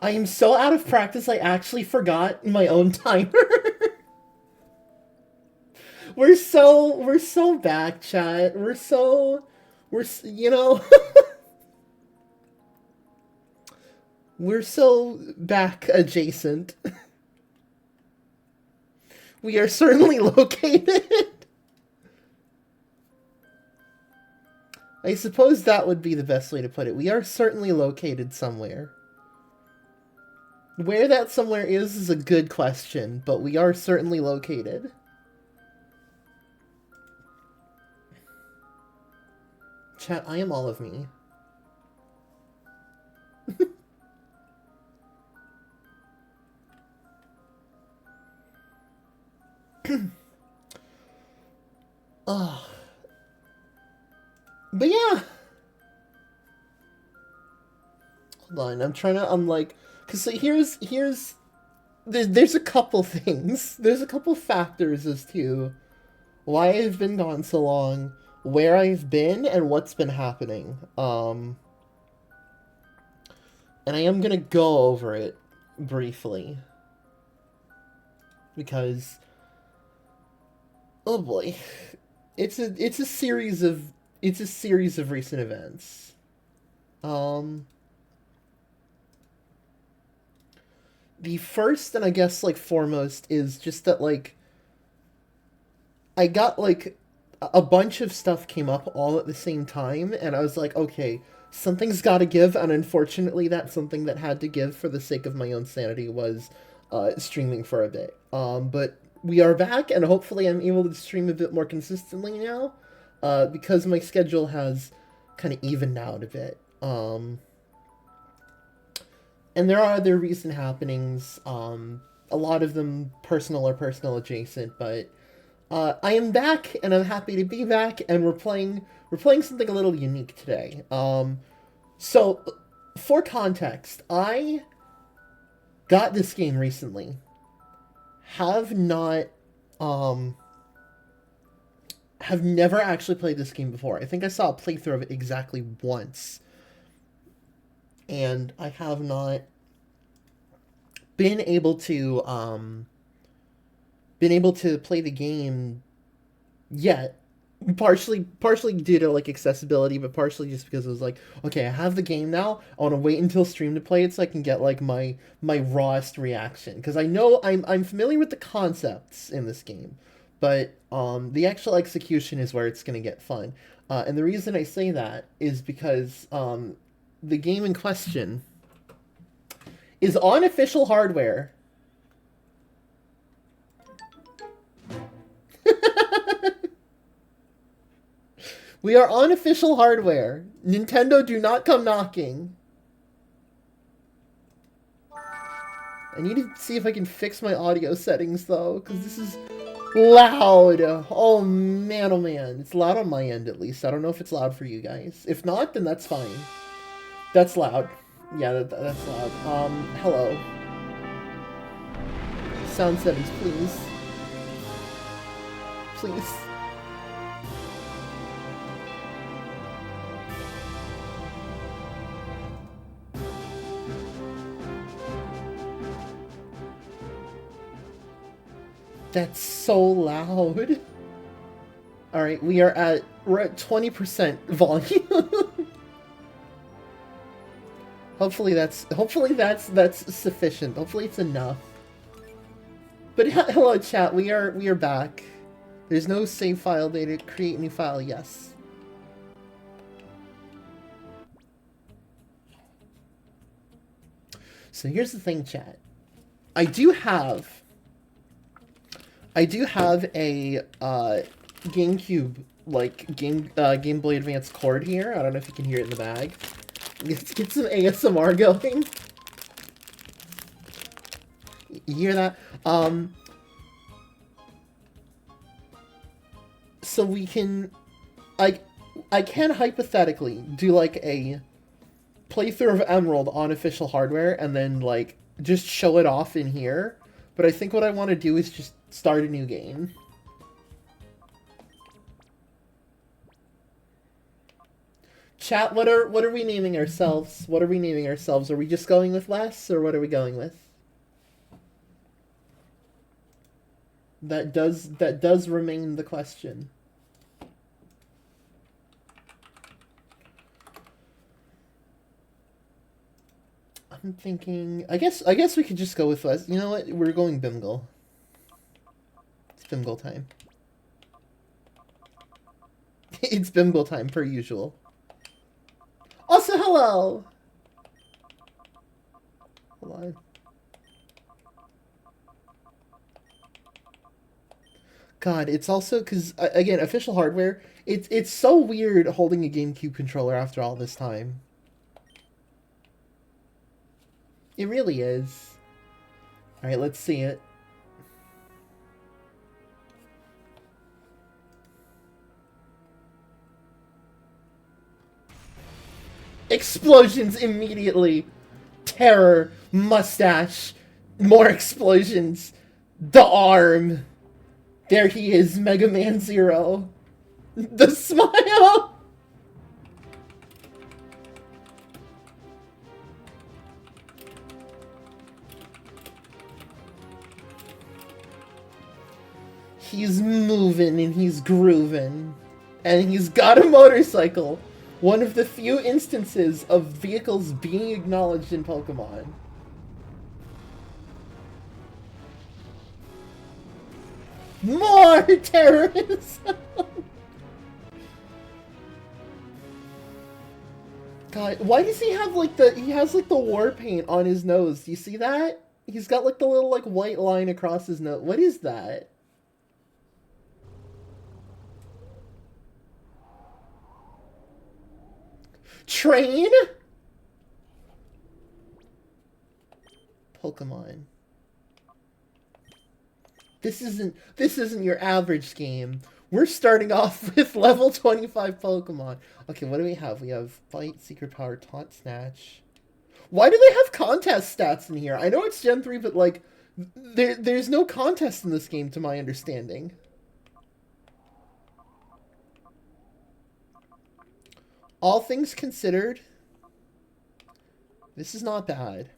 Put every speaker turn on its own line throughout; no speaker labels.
I am so out of practice, I actually forgot my own timer. we're so back, chat. You know, we're so back adjacent. We are certainly located. I suppose that would be the best way to put it. We are certainly located somewhere. Where that somewhere is a good question, but we are certainly located. Chat, I am all of me. Oh. But yeah. Hold on, I'm like, cause there's a couple things. There's a couple factors as to why I've been gone so long, where I've been, and what's been happening. And I am gonna go over it briefly. Because oh boy. It's a series of recent events. The first and I guess like foremost is just that like I got like a bunch of stuff came up all at the same time, and I was like, okay, something's got to give, and unfortunately, that something that had to give for the sake of my own sanity was streaming for a bit. But we are back, and hopefully, I'm able to stream a bit more consistently now, because my schedule has kind of evened out a bit. And there are other recent happenings, a lot of them personal or personal adjacent, but I am back, and I'm happy to be back, and we're playing something a little unique today. So, for context, I got this game recently. Have not, have never actually played this game before. I think I saw a playthrough of it exactly once, and I have not been able to, play the game yet. Partially due to like accessibility, but partially just because it was like, okay, I have the game now. I want to wait until stream to play it so I can get like my rawest reaction, because I know I'm familiar with the concepts in this game, but the actual execution is where it's gonna get fun. And the reason I say that is because the game in question is on official hardware. We are on official hardware. Nintendo, do not come knocking. I need to see if I can fix my audio settings, though, because this is loud. Oh, man, oh, man. It's loud on my end, at least. I don't know if it's loud for you guys. If not, then that's fine. That's loud. Yeah, that's loud. Hello. Sound settings, please. Please. That's so loud. All right, we're at 20% volume. hopefully that's sufficient. Hopefully it's enough. But hello chat, we are back. There's no save file data. Create new file. Yes. So here's the thing, chat. I do have a GameCube Game Boy Advance cord here. I don't know if you can hear it in the bag. Let's get some ASMR going. You hear that? So we can, I can hypothetically do like a playthrough of Emerald on official hardware and then like just show it off in here. But I think what I want to do is just start a new game. Chat, what are we naming ourselves? What are we naming ourselves? Are we just going with less, or what are we going with? That does remain the question. I'm thinking. I guess we could just go with less. You know what? We're going Bimgle. It's Bimgle time. It's Bimgle time per usual. Also, hello. Hold on. God, it's also because again, official hardware. It's so weird holding a GameCube controller after all this time. It really is. All right, let's see it. Explosions immediately. Terror, mustache, more explosions. The arm. There he is, Mega Man Zero. The smile. He's moving and he's grooving. And he's got a motorcycle. One of the few instances of vehicles being acknowledged in Pokemon. More terrorists! God, why does he have like he has like the war paint on his nose? Do you see that? He's got like the little like white line across his nose. What is that? Train? Pokemon. This isn't your average game. We're starting off with level 25 Pokemon. Okay, what do we have? We have Bite, Secret Power, Taunt, Snatch. Why do they have contest stats in here? I know it's Gen 3, but like there's no contest in this game to my understanding. All things considered, this is not bad.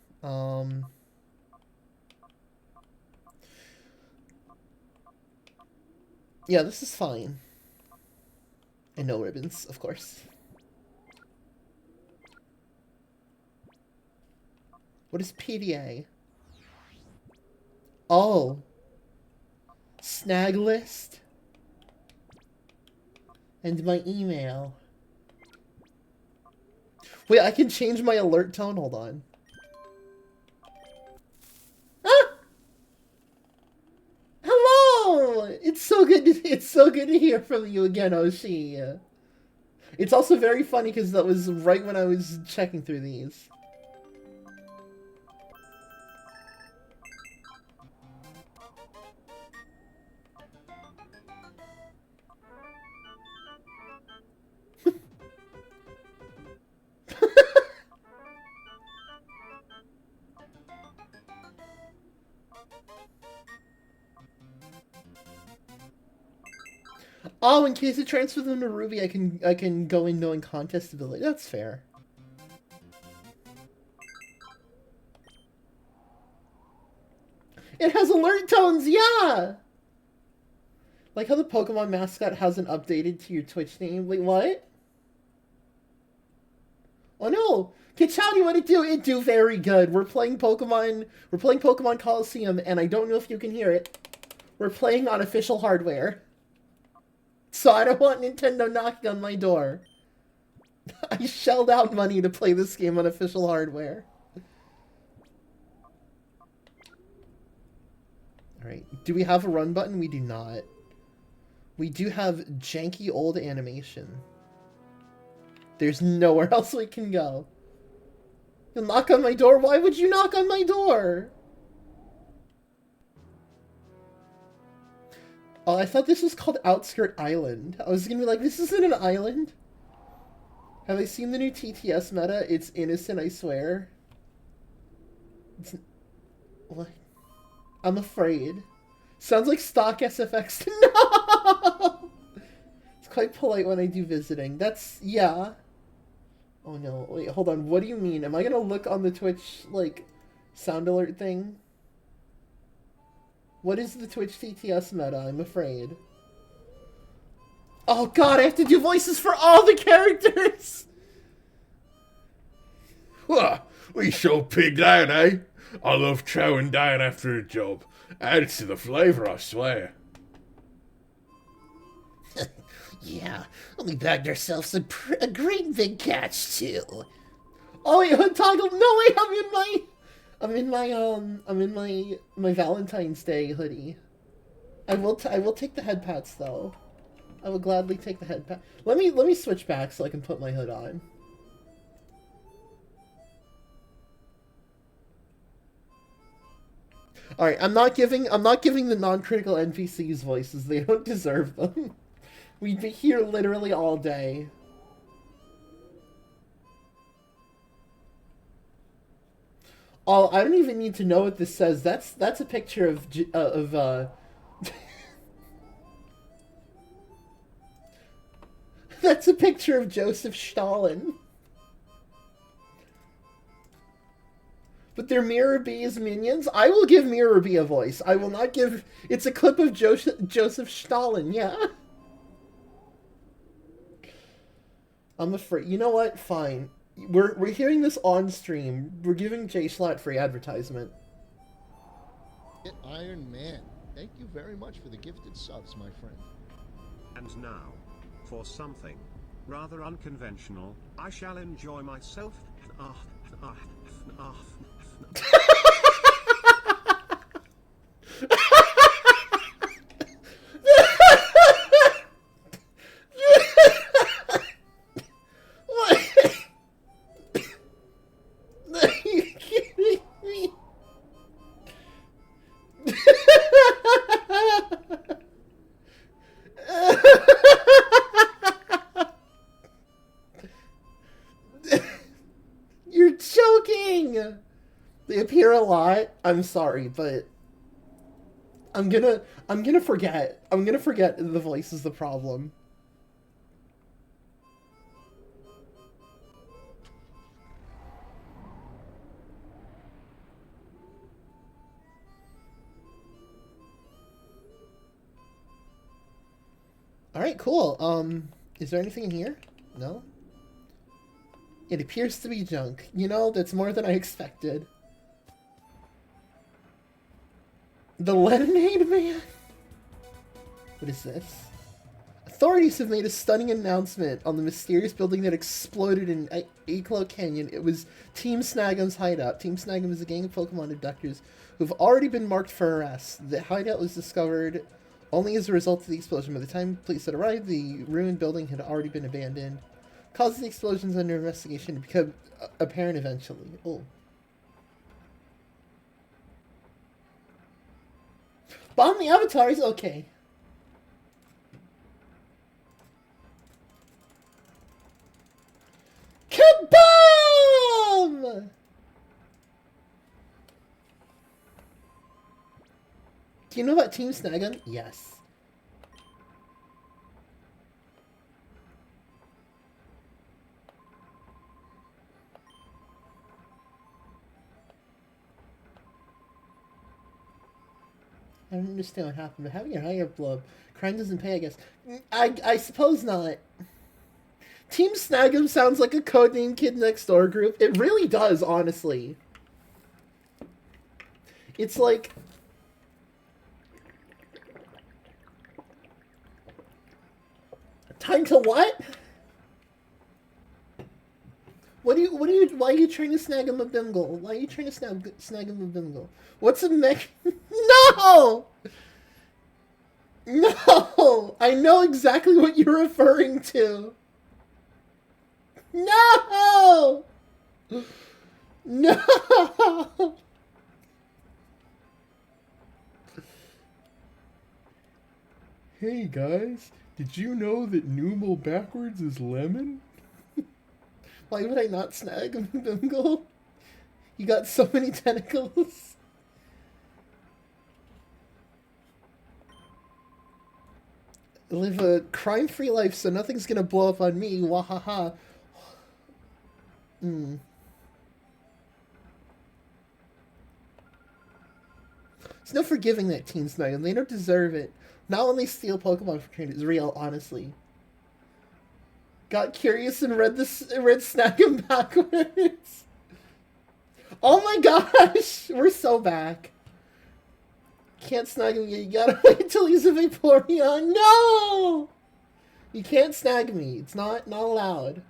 Yeah, this is fine. And no ribbons, of course. What is PDA? Oh. Snag list? And my email. Wait, I can change my alert tone? Hold on. Ah! Hello! It's so good to hear from you again, Oshi. It's also very funny because that was right when I was checking through these. Oh, in case it transfers them to Ruby, I can go in knowing contest ability. That's fair. It has alert tones, yeah! Like how the Pokemon mascot hasn't updated to your Twitch name. Wait, what? Oh no! Kichani, what it do? It do very good. We're playing Pokemon Colosseum, and I don't know if you can hear it. We're playing on official hardware. So I don't want Nintendo knocking on my door. I shelled out money to play this game on official hardware. Alright, do we have a run button? We do not. We do have janky old animation. There's nowhere else we can go. You'll knock on my door? Why would you knock on my door? Oh, I thought this was called Outskirt Island. I was gonna be like, this isn't an island. Have I seen the new TTS meta? It's innocent, I swear. It's... What? I'm afraid. Sounds like stock SFX. No! It's quite polite when I do visiting. That's... yeah. Oh no, wait, hold on. What do you mean? Am I gonna look on the Twitch, like, sound alert thing? What is the Twitch TTS meta? I'm afraid. Oh god, I have to do voices for all the characters!
Wah, we sure pigged out, eh? I love chowing down after a job. Adds to the flavour, I swear.
Yeah, we bagged ourselves a great big catch too.
Oh wait, toggle. No wait, I'm in my Valentine's Day hoodie. I will take the head pats though. I will gladly take the head pat. Let me switch back so I can put my hood on. All right, I'm not giving the non-critical NPCs voices. They don't deserve them. We'd be here literally all day. Oh, I don't even need to know what this says. That's a picture of that's a picture of Joseph Stalin. But they're Mirror B's minions? I will give Mirror B a voice. I will not give... It's a clip of Joseph Stalin, yeah. I'm afraid... You know what? Fine. We're hearing this on stream. We're giving J-Slot free advertisement.
Iron Man. Thank you very much for the gifted subs, my friend.
And now, for something rather unconventional, I shall enjoy myself.
Are you kidding me? You're joking! They appear a lot. I'm sorry, but I'm gonna forget. I'm gonna forget the voice is the problem. Alright, cool. Is there anything in here? No? It appears to be junk. You know, that's more than I expected. The Lemonade Man? What is this? Authorities have made a stunning announcement on the mysterious building that exploded in Aclo Canyon. It was Team Snagum's hideout. Team Snagum is a gang of Pokemon abductors who have already been marked for arrest. The hideout was discovered only as a result of the explosion. By the time police had arrived, the ruined building had already been abandoned. Cause of the explosions under investigation to become apparent eventually. Oh. Bomb the avatars? Okay. Kaboom! Do you know about Team Snagum? Yes. I don't understand what happened, but having your higher blow up, crime doesn't pay, I guess. I suppose not. Team Snagum sounds like a codename Kid Next Door group. It really does, honestly. It's like... Time to what? Why are you trying to snag him a Bimgle? Why are you trying to snag him a Bimgle? What's a mech? No! No! I know exactly what you're referring to. No! No! Hey guys, did you know that Numal backwards is lemon? Why would I not snag him, Bimgle? You got so many tentacles. Live a crime-free life so nothing's gonna blow up on me, wahaha. Mm. There's no forgiving that Teen Snug, and they don't deserve it. Not when they steal Pokemon from trainers. Real, honestly. Got curious and read Snag backwards. Oh my gosh! We're so back. Can't snag him yet. You gotta wait until he's a Vaporeon. No! You can't snag me. It's not allowed.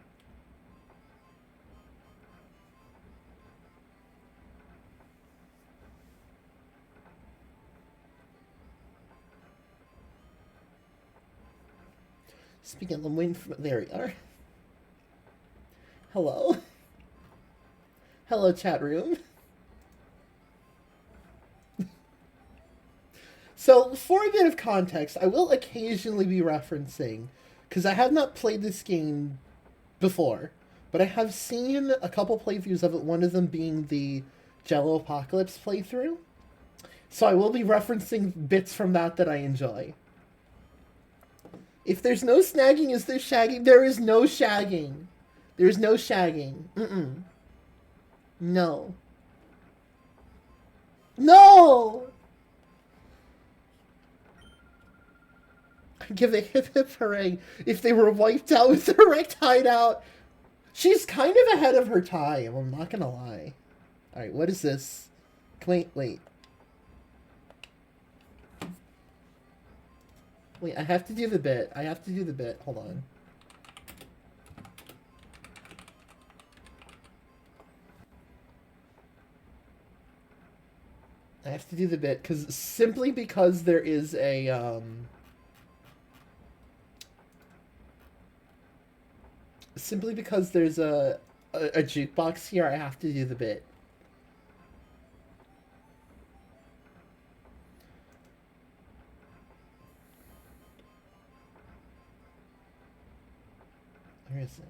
Speaking of, I'm waiting for... There we are. Hello? Hello, chat room. So, for a bit of context, I will occasionally be referencing, because I have not played this game before, but I have seen a couple playthroughs of it, one of them being the Jello Apocalypse playthrough. So I will be referencing bits from that I enjoy. If there's no snagging, is there shagging? There is no shagging. There's no shagging. Mm-mm. No. No! I'd give a hip hip hooray if they were wiped out with the wrecked hideout. She's kind of ahead of her time, I'm not gonna lie. Alright, what is this? Wait. Wait, I have to do the bit. Hold on. I have to do the bit, simply because there is a, simply because there's a jukebox here, I have to do the bit. Where is it?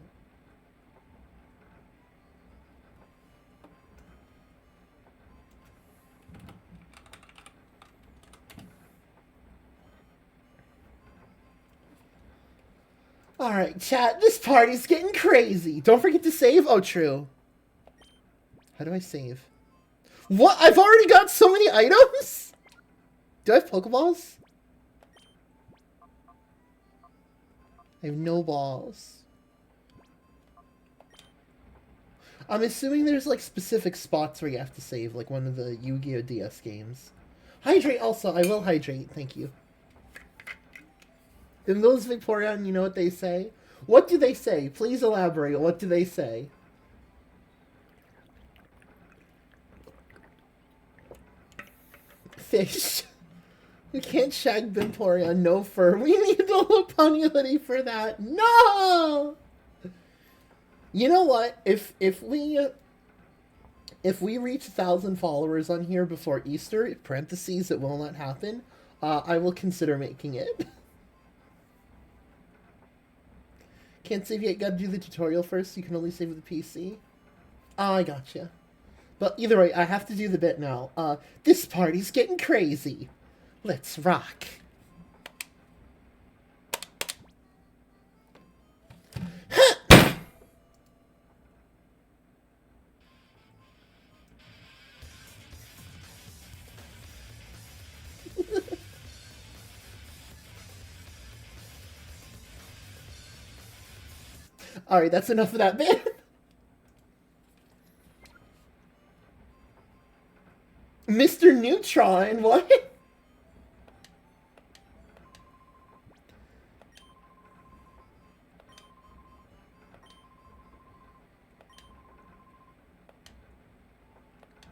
Alright, chat, this party's getting crazy. Don't forget to save. Oh, true. How do I save? What? I've already got so many items? Do I have Pokeballs? I have no balls. I'm assuming there's, like, specific spots where you have to save, like one of the Yu-Gi-Oh! DS games. Hydrate also. I will hydrate. Thank you. And those Vaporeon, you know what they say? What do they say? Please elaborate. What do they say? Fish. You can't shag Vaporeon, no fur. We need the Lopunny for that. No! You know what? If we reach 1,000 followers on here before Easter, parentheses, it will not happen, I will consider making it. Can't save yet, gotta do the tutorial first, you can only save with the PC. Oh, I gotcha. But either way, I have to do the bit now. This party's getting crazy. Let's rock. Alright, that's enough of that bit. Mr. Neutron, what?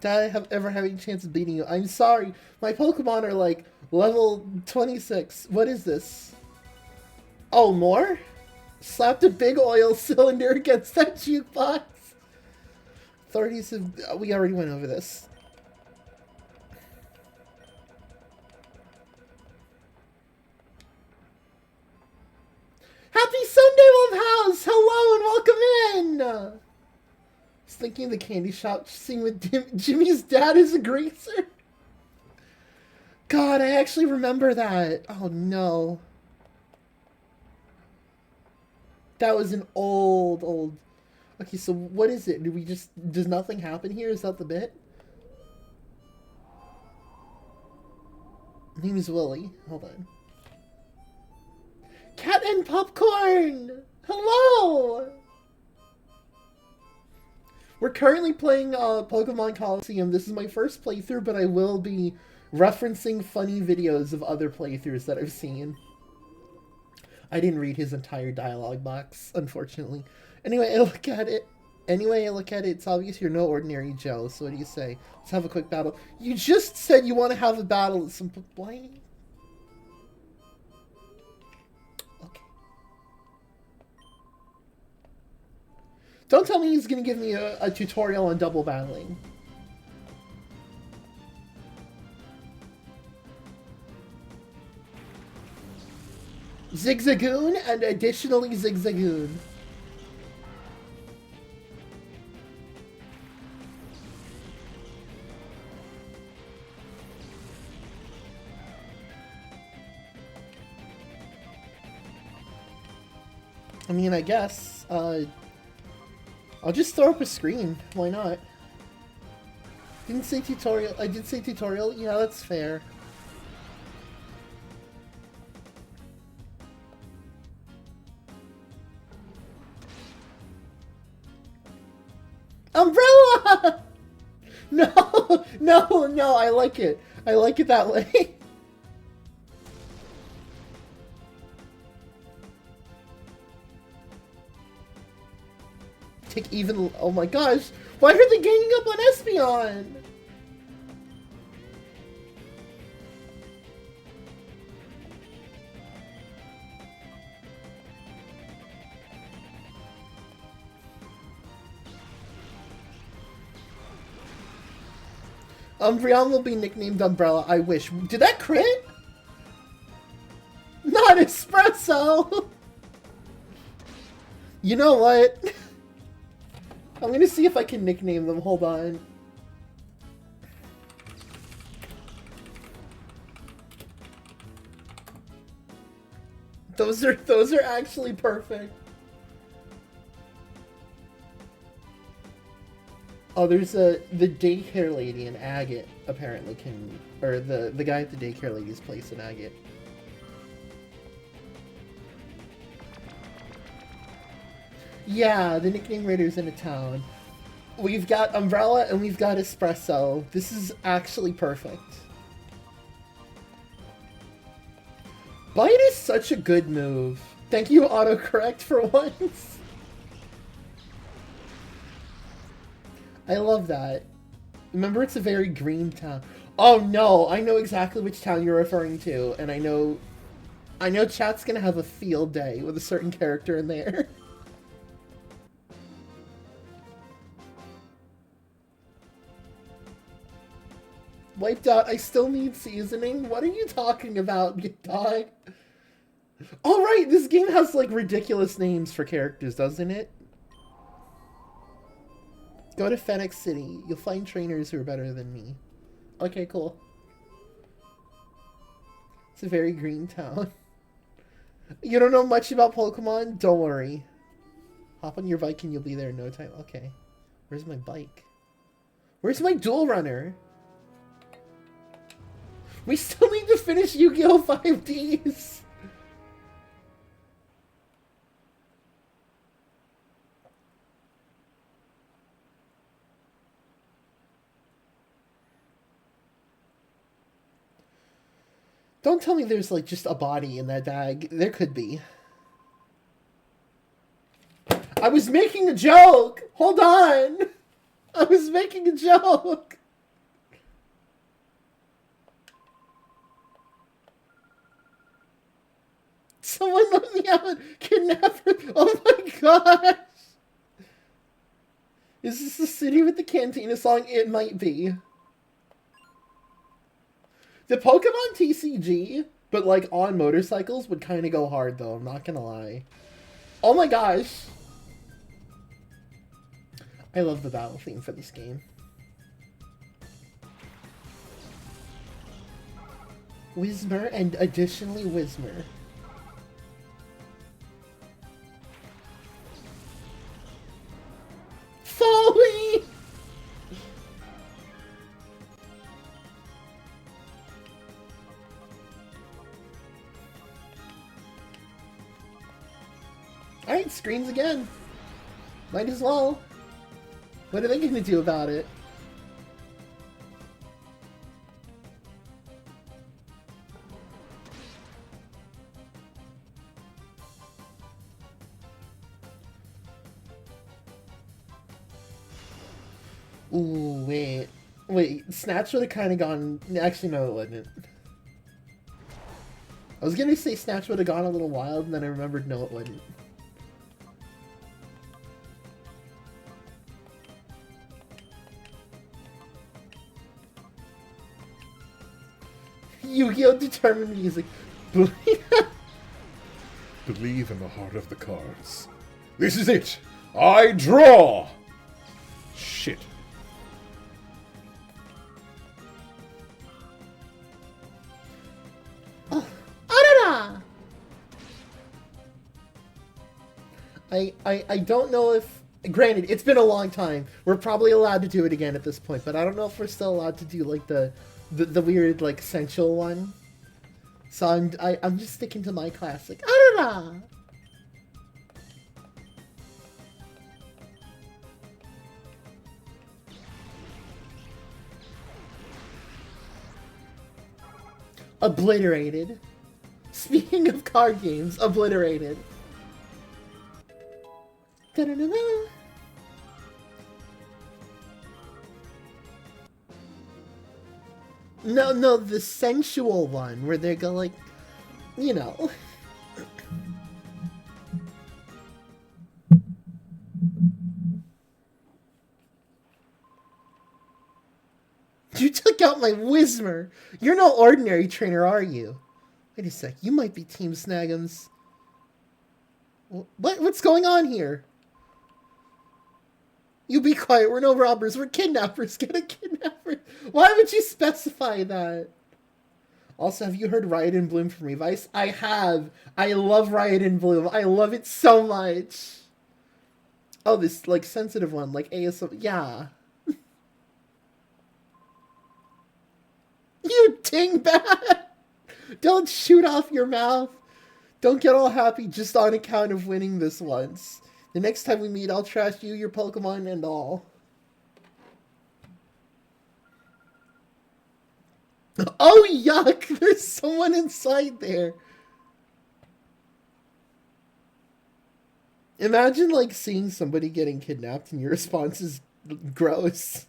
Did I ever have any chance of beating you? I'm sorry. My Pokemon are like level 26. What is this? Oh, more? Slapped a big oil cylinder against that jukebox. Authorities have... We already went over this. Happy Sunday, Love House! Hello and welcome in! I was thinking of the candy shop scene with Jimmy's dad as a greaser. God, I actually remember that. Oh no. That was an old... Okay, so what is it? Does nothing happen here? Is that the bit? Name is Willie. Hold on. Cat and Popcorn! Hello! We're currently playing Pokemon Colosseum. This is my first playthrough, but I will be referencing funny videos of other playthroughs that I've seen. I didn't read his entire dialogue box, unfortunately. Anyway, I look at it. It's obvious you're no ordinary Joe, so what do you say? Let's have a quick battle. You just said you want to have a battle at some point. Okay. Don't tell me he's going to give me a tutorial on double battling. Zigzagoon and additionally Zigzagoon. I mean, I guess, I'll just throw up a screen. Why not? Didn't say tutorial. I did say tutorial. Yeah, that's fair. Umbrella! No, no, I like it. I like it that way. Take even... Oh my gosh! Why are they ganging up on Espeon? Umbreon will be nicknamed Umbrella. I wish. Did that crit? Not Espresso! You know what? I'm gonna see if I can nickname them. Hold on. Those are actually perfect. Oh, there's the daycare lady in Agate apparently can, or the guy at the daycare lady's place in Agate. Yeah, the nickname raiders in a town. We've got Umbrella and we've got Espresso. This is actually perfect. Bite is such a good move. Thank you, autocorrect, for once. I love that. Remember, it's a very green town. Oh no, I know exactly which town you're referring to, and I know chat's gonna have a field day with a certain character in there. Wiped out, I still need seasoning? What are you talking about, you dog? Alright, this game has, like, ridiculous names for characters, doesn't it? Go to Phoenix City. You'll find trainers who are better than me. Okay, cool. It's a very green town. You don't know much about Pokemon? Don't worry. Hop on your bike and you'll be there in no time. Okay. Where's my bike? Where's my dual runner? We still need to finish Yu-Gi-Oh! 5Ds! Don't tell me there's, like, just a body in that bag. There could be. I was making a joke! Hold on! I was making a joke! Someone let me out! Kidnapper! Oh my gosh! Is this the city with the cantina song? It might be. The Pokemon TCG, but like on motorcycles, would kind of go hard though, I'm not gonna lie. Oh my gosh! I love the battle theme for this game. Whismer and additionally Whismer. Alright, screens again. Might as well. What are they gonna do about it? Ooh, wait. Wait, Snatch would have kind of gone... Actually, no, it wouldn't. I was gonna say Snatch would have gone a little wild, and then I remembered no, it wouldn't. Yu-Gi-Oh! Determined Music.
Believe in the heart of the cards. This is it! I draw! Shit.
I don't know if... Granted, it's been a long time. We're probably allowed to do it again at this point, but I don't know if we're still allowed to do, like, the weird, like, sensual one. So I'm just sticking to my classic. Arara! Obliterated. Speaking of card games, obliterated. Da-da-da-da. No, the sensual one, where they go like, you know. You took out my Whismer. You're no ordinary trainer, are you? Wait a sec, you might be Team Snagums. What's going on here? You be quiet, we're no robbers, we're kidnappers, get a kidnapper. Why would you specify that? Also, have you heard Riot in Bloom from Revice? I have. I love Riot in Bloom. I love it so much. Oh, this, like, sensitive one, like ASM. Yeah. You dingbat! Don't shoot off your mouth. Don't get all happy just on account of winning this once. The next time we meet, I'll trash you, your Pokemon, and all. Oh, yuck! There's someone inside there. Imagine, like, seeing somebody getting kidnapped and your response is gross.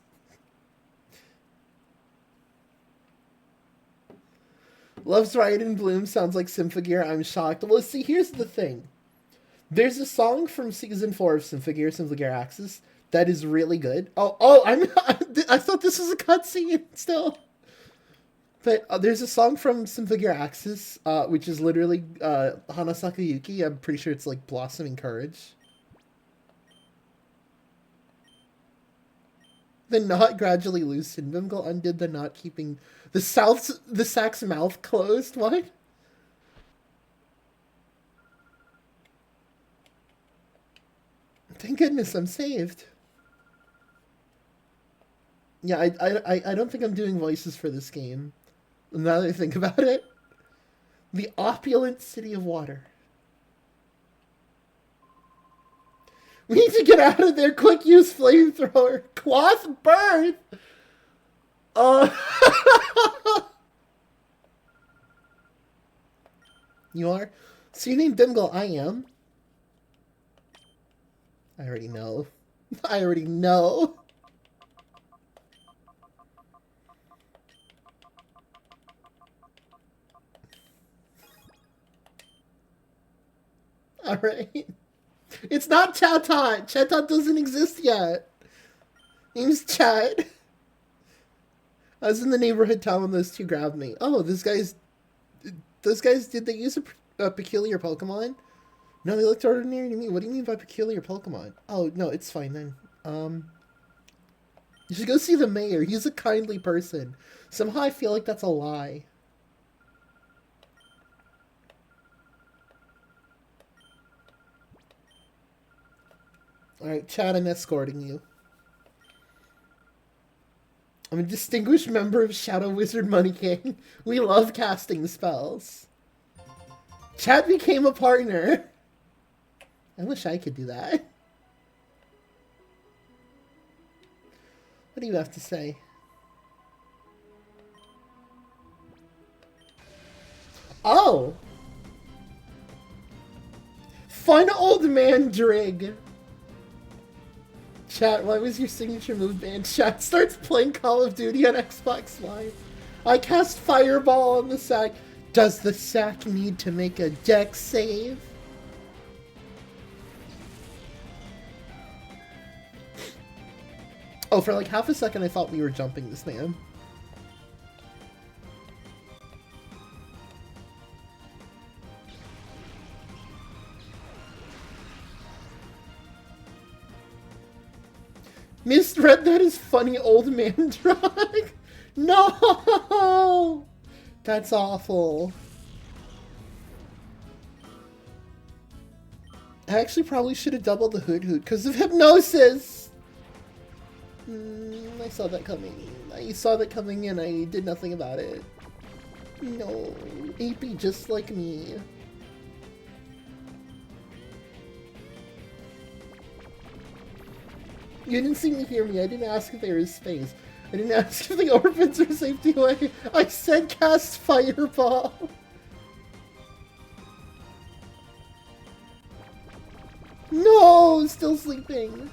Loves Riot in Bloom sounds like Symphogear. I'm shocked. Well, see, here's the thing. There's a song from Season 4 of Symphogear Axis that is really good. I thought this was a cutscene still. But there's a song from Symphogear Axis, which is literally Hanasaka Yuki. I'm pretty sure it's like Blossoming Courage. The knot gradually loosened. Bimgle undid the knot, keeping the sack's mouth closed. What? Thank goodness I'm saved. Yeah, I don't think I'm doing voices for this game. Now that I think about it. The opulent city of water. We need to get out of there. Quick, use flamethrower. Cloth birth. You are? So you named Bimgle, I am. I already know. I already know. Alright. It's not Chatot. Chatot doesn't exist yet. Name's Chat. I was in the neighborhood town when those two grabbed me. Oh, those guys, did they use a peculiar Pokemon? No, they looked ordinary to me. What do you mean by peculiar Pokemon? Oh, no, it's fine then. You should go see the mayor. He's a kindly person. Somehow I feel like that's a lie. Alright, Chad, I'm escorting you. I'm a distinguished member of Shadow Wizard Money King. We love casting spells. Chad became a partner. I wish I could do that. What do you have to say? Oh! Fun old man Drig. Chat, why was your signature move banned? Chat starts playing Call of Duty on Xbox Live. I cast Fireball on the sack. Does the sack need to make a dex save? Oh, for like half a second I thought we were jumping this man. Misread that as funny old man drug. No! That's awful. I actually probably should have doubled the hoot because of hypnosis. I saw that coming. I saw that coming and I did nothing about it. No, AP just like me. You didn't seem to hear me. I didn't ask if there is space. I didn't ask if the orphans are safety away. I said cast Fireball. No, still sleeping.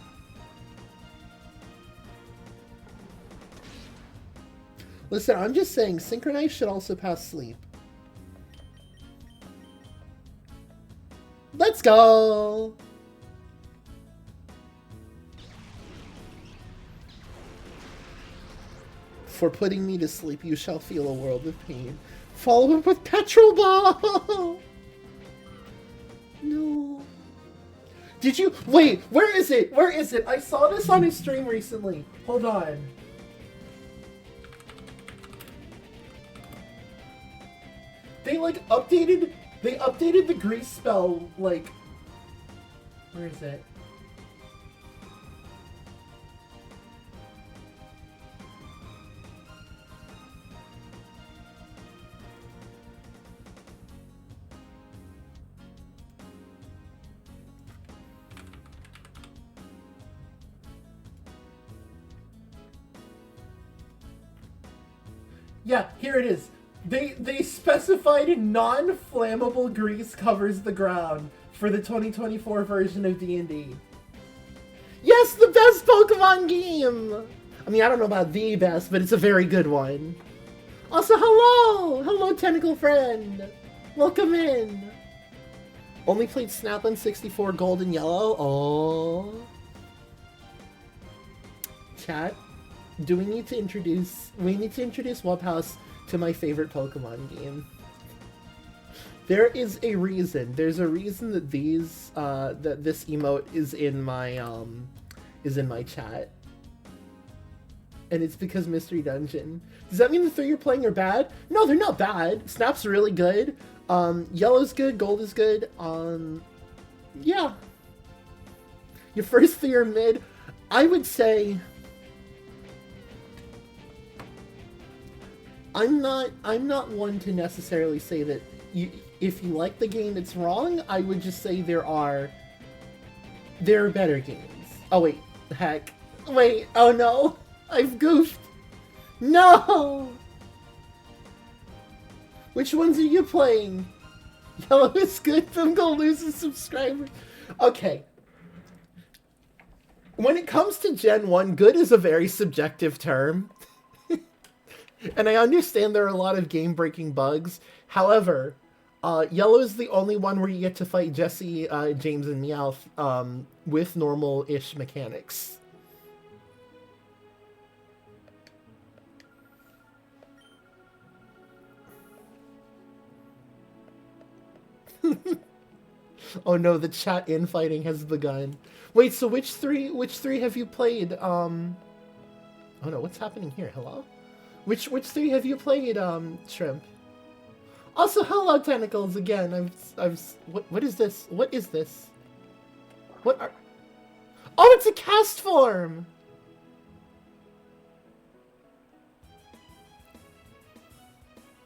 Listen, I'm just saying, Synchronize should also pass sleep. Let's go! For putting me to sleep, you shall feel a world of pain. Follow up with Petrol Ball! No. Did you... Wait, where is it? Where is it? I saw this on his stream recently. Hold on. They, like, updated... They updated the grease spell, like... Where is it? Yeah, here it is. They specified non-flammable grease covers the ground for the 2024 version of D&D. Yes, the best Pokemon game! I mean, I don't know about the best, but it's a very good one. Also, hello! Hello, Tentacle Friend! Welcome in! Only played Snap on 64 Gold and Yellow? Oh. Chat, do we need to introduce... We need to introduce Wubhouse to my favorite Pokemon game. There is a reason. There's a reason that these, that this emote is in my chat. And it's because Mystery Dungeon. Does that mean the three you're playing are bad? No, they're not bad. Snap's really good. Yellow's good. Gold is good. Yeah. Your first three are mid. I would say... I'm not one to necessarily say that if you like the game, it's wrong. I would just say there are better games. Oh wait, heck. Wait, oh no. I've goofed. No! Which ones are you playing? Yellow is good, Bimgle loses subscribers. Okay. When it comes to Gen 1, good is a very subjective term. And I understand there are a lot of game-breaking bugs. However, Yellow is the only one where you get to fight Jesse, James, and Meowth with normal-ish mechanics. Oh no, the chat infighting has begun. Wait, so which three have you played? Oh no, what's happening here? Hello? Which three have you played, Shrimp? Also, hello, Tentacles, again. What is this? What is this? What are... Oh, it's a cast form!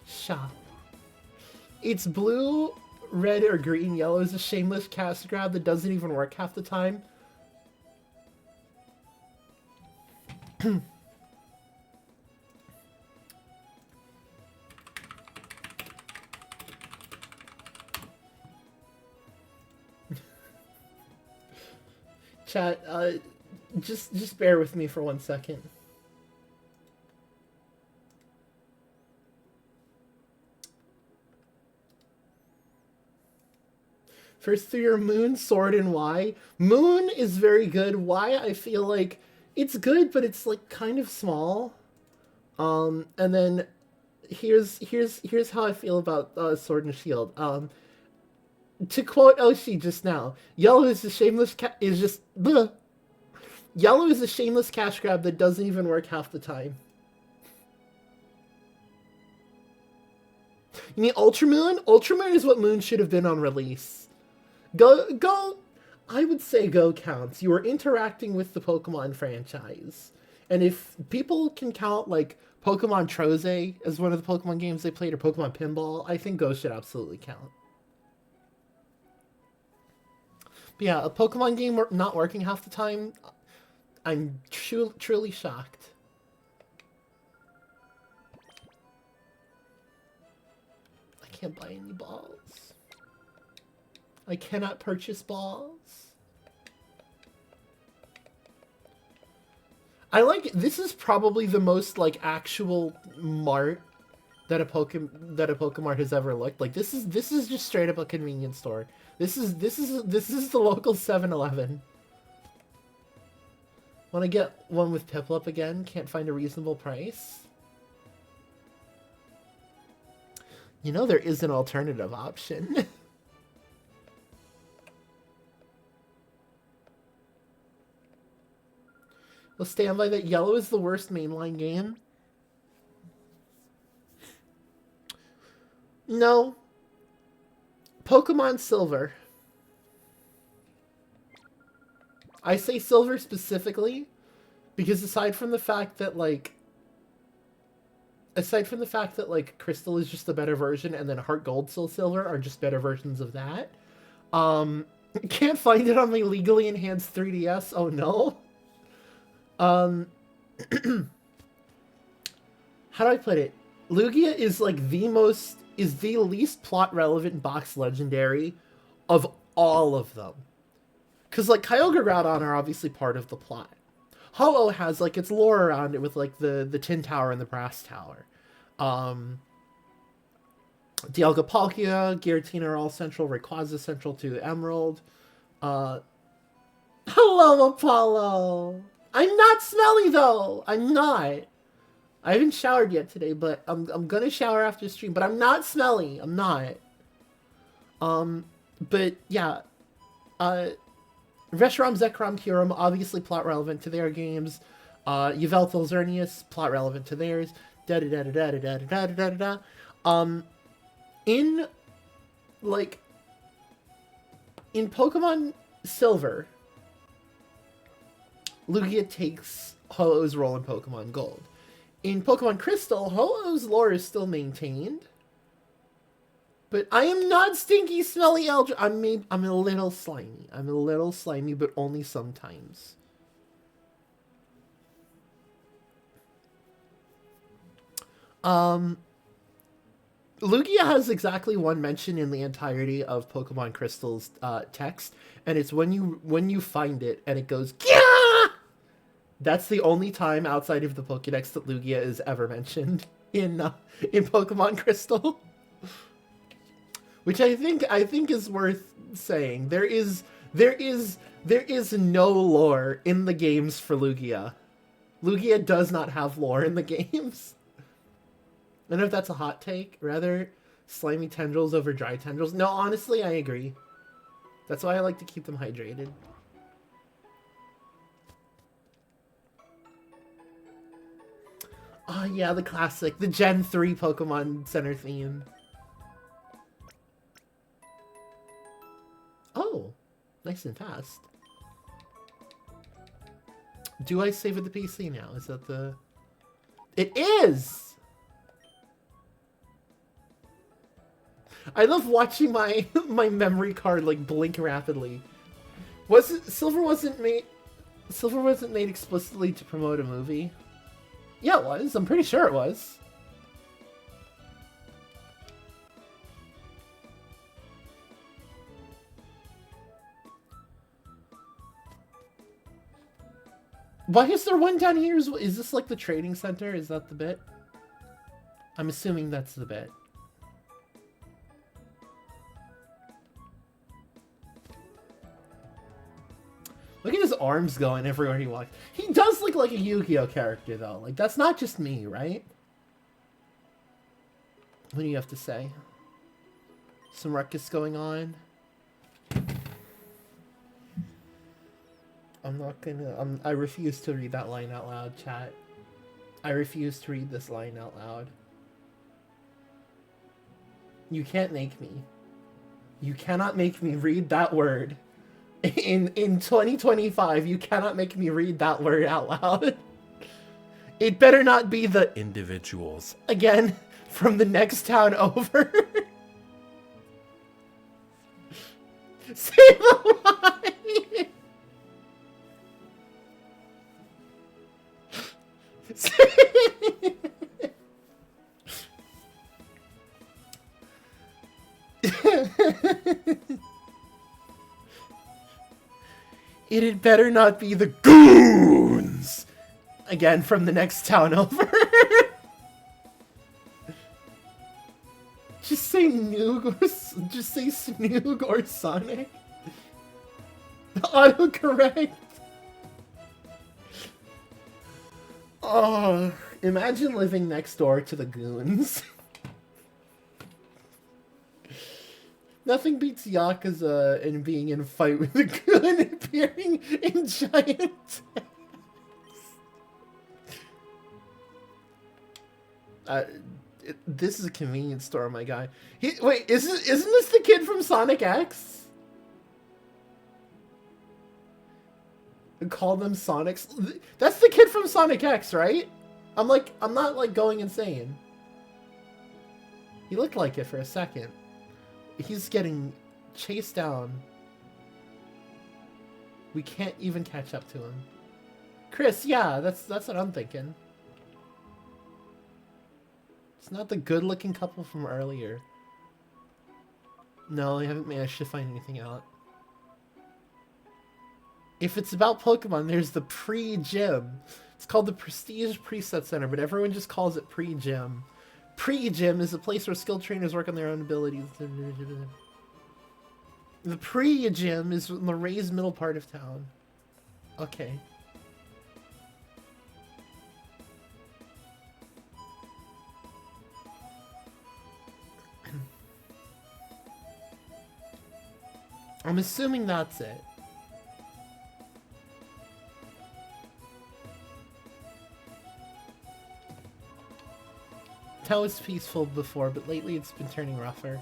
Shop. It's blue, red or green. Yellow is a shameless cash grab that doesn't even work half the time. Chat, just bear with me for 1 second. First through your Moon, Sword, and Y. Moon is very good. Y, I feel like it's good, but it's like kind of small. And then here's how I feel about Sword and Shield. To quote Oshi just now, yellow is a shameless yellow is a shameless cash grab that doesn't even work half the time. You mean Ultramoon? Ultramoon is what Moon should have been on release. Go, I would say Go counts. You are interacting with the Pokemon franchise. And if people can count, like, Pokemon Troze as one of the Pokemon games they played, or Pokemon Pinball, I think Go should absolutely count. But yeah, a Pokemon game not working half the time, I'm truly shocked. I can't buy any balls. I cannot purchase balls. I like, this is probably the most like actual mart that a Pokemart has ever looked. Like this is just straight up a convenience store. This is the local 7-Eleven. Want to get one with Piplup again? Can't find a reasonable price. You know there is an alternative option. We'll stand by that. Yellow is the worst mainline game. No. Pokemon Silver. I say Silver specifically because aside from the fact that Crystal is just a better version and then Heart Gold Soul Silver are just better versions of that. Can't find it on my legally enhanced 3DS. Oh no. How do I put it? Lugia is like the least plot relevant box legendary of all of them. Cause like Kyogre Groudon are obviously part of the plot. Ho-Oh has like its lore around it with like the Tin Tower and the Brass Tower. Dialga Palkia, Giratina are all central, Rayquaza central to Emerald. Hello Apollo! I'm not smelly though. I'm not. I haven't showered yet today, but I'm gonna shower after stream. But I'm not smelly. I'm not. But yeah. Reshiram, Zekrom, Kyurem, obviously plot relevant to their games. Yveltal, Xerneas, plot relevant to theirs. In Pokemon Silver, Lugia takes Ho-Oh's role in Pokemon Gold. In Pokemon Crystal, Ho-Oh's lore is still maintained. But I am not stinky, smelly Eldritch. I'm a little slimy. I'm a little slimy, but only sometimes. Lugia has exactly one mention in the entirety of Pokemon Crystal's text, and it's when you find it and it goes Kya! That's the only time outside of the Pokédex that Lugia is ever mentioned in Pokemon Crystal. Which I think is worth saying. There is no lore in the games for Lugia. Lugia does not have lore in the games. I don't know if that's a hot take. Rather slimy tendrils over dry tendrils. No, honestly, I agree. That's why I like to keep them hydrated. Oh yeah, the classic. The Gen 3 Pokemon Center theme. Oh, nice and fast. Do I save at the PC now? Is that the... It is! I love watching my my memory card like blink rapidly. Was it Silver wasn't made explicitly to promote a movie? Yeah, it was. I'm pretty sure it was. Why is there one down here? Is this like the trading center? Is that the bit? I'm assuming that's the bit. Look at his arms going everywhere he walks. He does look like a Yu-Gi-Oh character, though. Like, that's not just me, right? What do you have to say? Some ruckus going on? I'm not gonna... I refuse to read that line out loud, chat. I refuse to read this line out loud. You can't make me. You cannot make me read that word. In 2025, you cannot make me read that word out loud. It better not be the individuals. Again, from the next town over. Say the line! It had better not be the goons! Again, from the next town over. Just say Noog or... Just say Snoog or Sonic. Autocorrect. Oh, imagine living next door to the goons. Nothing beats Yakuza and being in a fight with a goon appearing in giant text. This is a convenience store, my guy. Wait, isn't this the kid from Sonic X? Call them Sonics. That's the kid from Sonic X, right? I'm not like going insane. He looked like it for a second. He's getting chased down. We can't even catch up to him. Chris, yeah, that's what I'm thinking. It's not the good-looking couple from earlier. No, I haven't managed to find anything out. If it's about Pokemon, there's the pre-gym. It's called the Prestige Preset Center, but everyone just calls it pre-gym. Pre-gym is a place where skilled trainers work on their own abilities. The pre-gym is in the raised middle part of town. Okay. I'm assuming that's it. Town was peaceful before, but lately it's been turning rougher.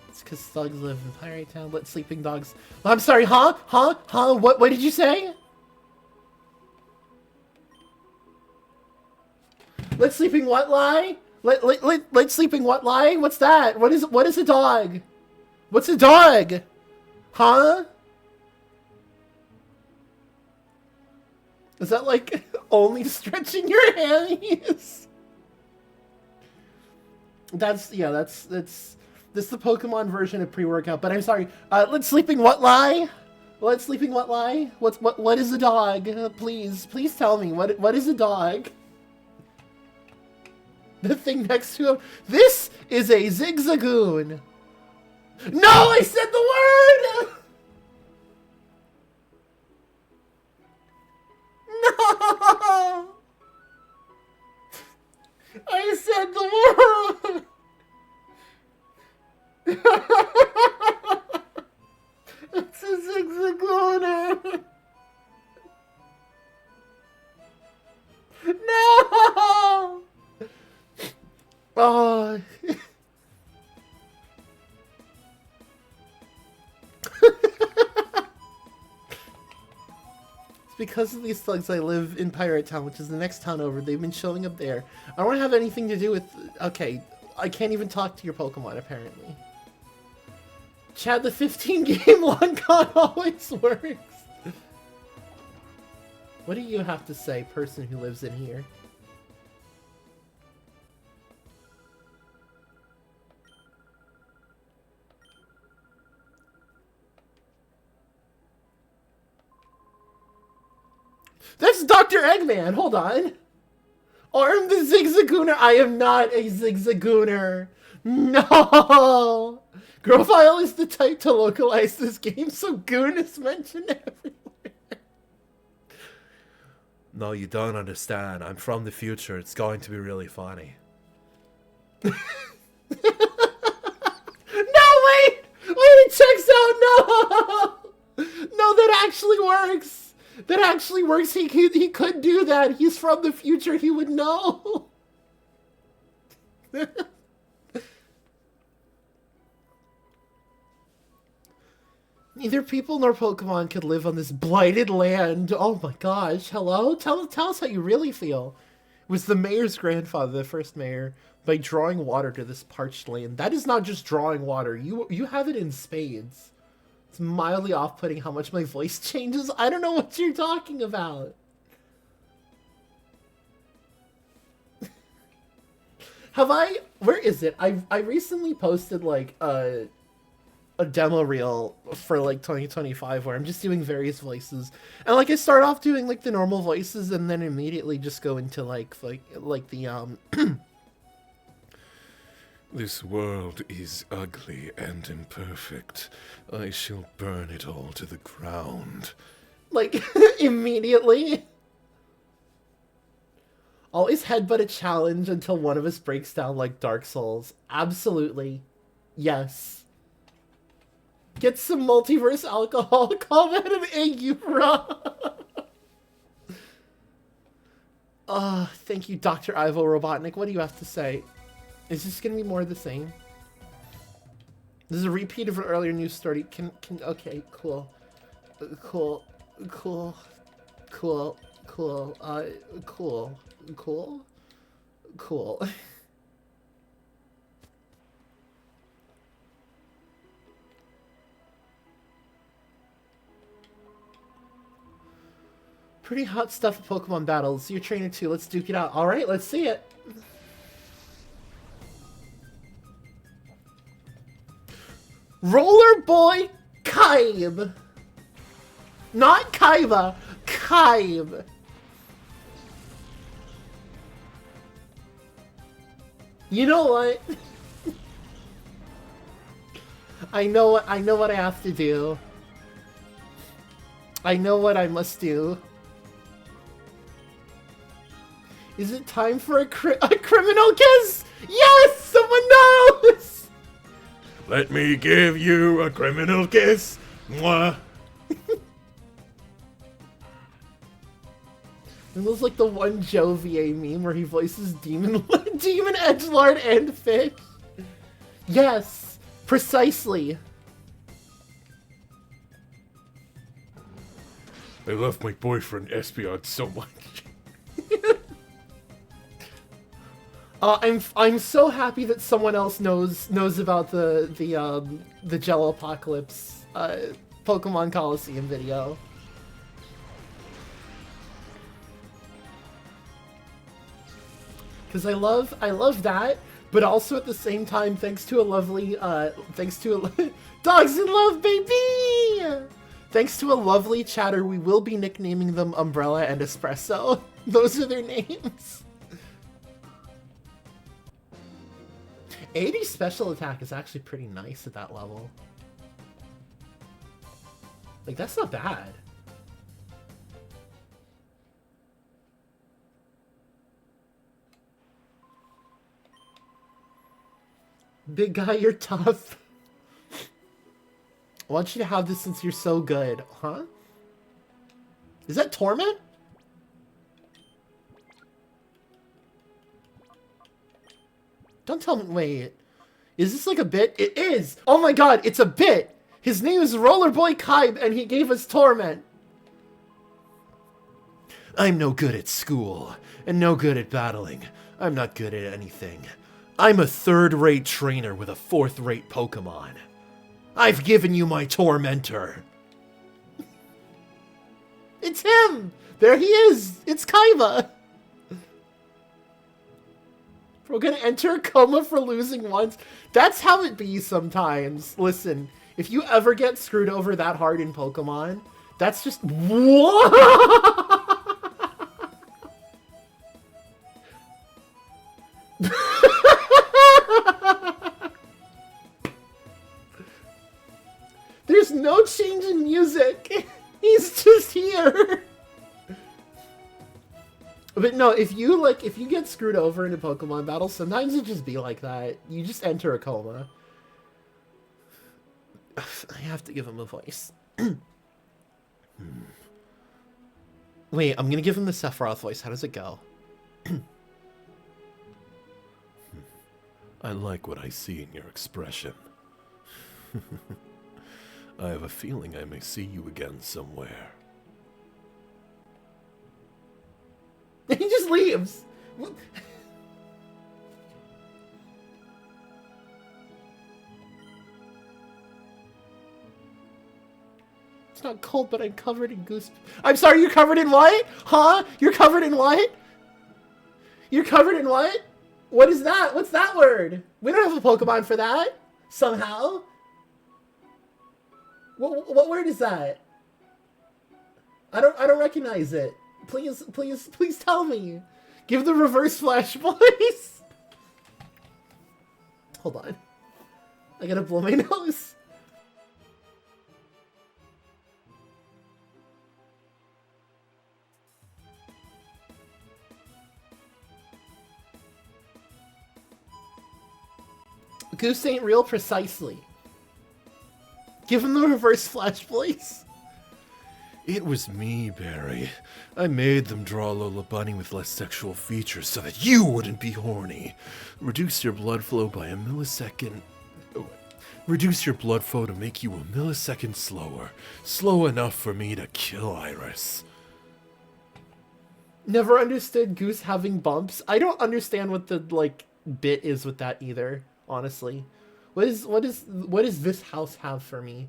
It's because thugs live in Pirate Town. Let sleeping dogs... Oh, I'm sorry, huh? What did you say? Let sleeping what lie? Let sleeping what lie? What's that? What is a dog? What's a dog? Huh? Is that like only stretching your hands? That's the Pokemon version of pre-workout, but I'm sorry. Let sleeping what lie? Let sleeping what lie? What is a dog? Please tell me. What is a dog? The thing next to him. This is a Zigzagoon. No, I said the word! No! I said the word! It's a Zigzagoon! No! Oh... Because of these thugs, I live in Pirate Town, which is the next town over. They've been showing up there. I don't have anything to do with... Okay, I can't even talk to your Pokemon, apparently. Chad, the 15-game long con always works. What do you have to say, person who lives in here? That's Dr. Eggman! Hold on! Arm the Zigzagooner! I am not a Zigzagooner! No! Grovile is the type to localize this game, so Goon is mentioned everywhere.
No, you don't understand. I'm from the future. It's going to be really funny.
No, wait! Wait, it checks out! No! No, that actually works! That actually works. He could do that. He's from the future. He would know. Neither people nor Pokemon could live on this blighted land. Oh my gosh. Hello? Tell us how you really feel. It was the mayor's grandfather, the first mayor, by drawing water to this parched land. That is not just drawing water. You have it in spades. It's mildly off-putting how much my voice changes. I don't know what you're talking about. Where is it? I recently posted like a demo reel for like 2025 where I'm just doing various voices. And like I start off doing like the normal voices and then immediately just go into like the
This world is ugly and imperfect. I shall burn it all to the ground.
like immediately. Always headbutt a challenge until one of us breaks down like Dark Souls. Absolutely. Yes. Get some multiverse alcohol. Call that an Agura. Thank you, Dr. Ivo Robotnik. What do you have to say? Is this gonna be more of the same? This is a repeat of an earlier news story. Okay, cool. Cool. Pretty hot stuff at Pokemon battles. You're trainer too. Let's duke it out. Alright, let's see it. Roller Boy Kaib. Not Kaiba. Kaib. You know what? I know what I have to do. I know what I must do. Is it time for a criminal kiss? Yes! Someone knows!
Let me give you a criminal kiss. Mwah.
It was like the one Joe VA meme where he voices Demon Edgelord and Fish. Yes, precisely.
I love my boyfriend Espeon so much.
I'm so happy that someone else knows about the Jello Apocalypse Pokemon Colosseum video. Because I love that, but also at the same time, thanks to a lovely Dogs in Love, baby! Thanks to a lovely chatter, we will be nicknaming them Umbrella and Espresso. Those are their names. 80 special attack is actually pretty nice at that level. Like, that's not bad. Big guy, you're tough. I want you to have this since you're so good. Huh? Is that Torment? Don't tell me. Wait. Is this like a bit? It is! Oh my god, it's a bit! His name is Rollerboy Kaib, and he gave us Torment. I'm no good at school, and no good at battling. I'm not good at anything. I'm a third-rate trainer with a fourth-rate Pokemon. I've given you my Tormentor. It's him! There he is! It's Kaiba! We're gonna enter a coma for losing once. That's how it be sometimes. Listen, if you ever get screwed over that hard in Pokemon, that's just... What? There's no change in music. He's just here. But no, if you get screwed over in a Pokemon battle, sometimes it just be like that. You just enter a coma. I have to give him a voice. Wait, I'm gonna give him the Sephiroth voice. How does it go?
I like what I see in your expression. I have a feeling I may see you again somewhere.
He just leaves. What? It's not cold, but I'm covered in goose. I'm sorry, you're covered in what? Huh? You're covered in what? You're covered in what? What is that? What's that word? We don't have a Pokemon for that. Somehow. What word is that? I don't recognize it. Please tell me. Give the reverse flash voice. Hold on. I gotta blow my nose. Goose ain't real precisely. Give him the reverse flash voice.
It was me, Barry. I made them draw Lola Bunny with less sexual features so that you wouldn't be horny. Reduce your blood flow by a millisecond. Reduce your blood flow to make you a millisecond slower. Slow enough for me to kill Iris.
Never understood Goose having bumps. I don't understand what the, bit is with that either, honestly. What does this house have for me?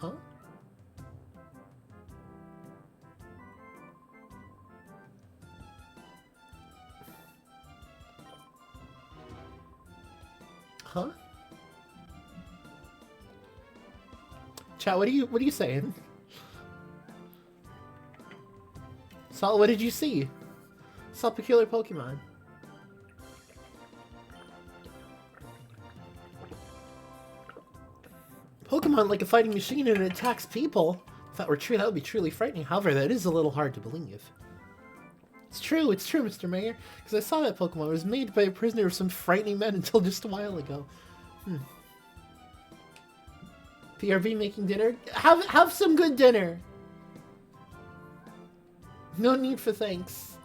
Huh? Huh? Chat, what are you saying? Salt, what did you see? Saw peculiar Pokemon. Pokemon like a fighting machine and it attacks people. If that were true, that would be truly frightening. However, that is a little hard to believe. It's true, Mr. Mayor. Because I saw that Pokemon was made by a prisoner of some frightening men until just a while ago. PRB making dinner? Have some good dinner. No need for thanks.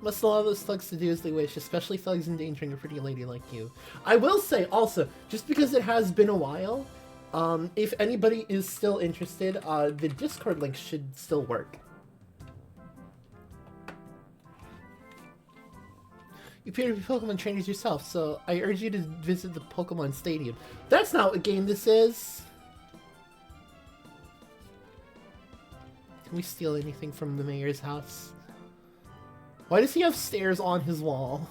Must allow those thugs to do as they wish, especially thugs endangering a pretty lady like you. I will say also, just because it has been a while, if anybody is still interested, the Discord link should still work. You appear to be Pokemon trainers yourself, so I urge you to visit the Pokemon Stadium. That's not what game this is! Can we steal anything from the mayor's house? Why does he have stairs on his wall?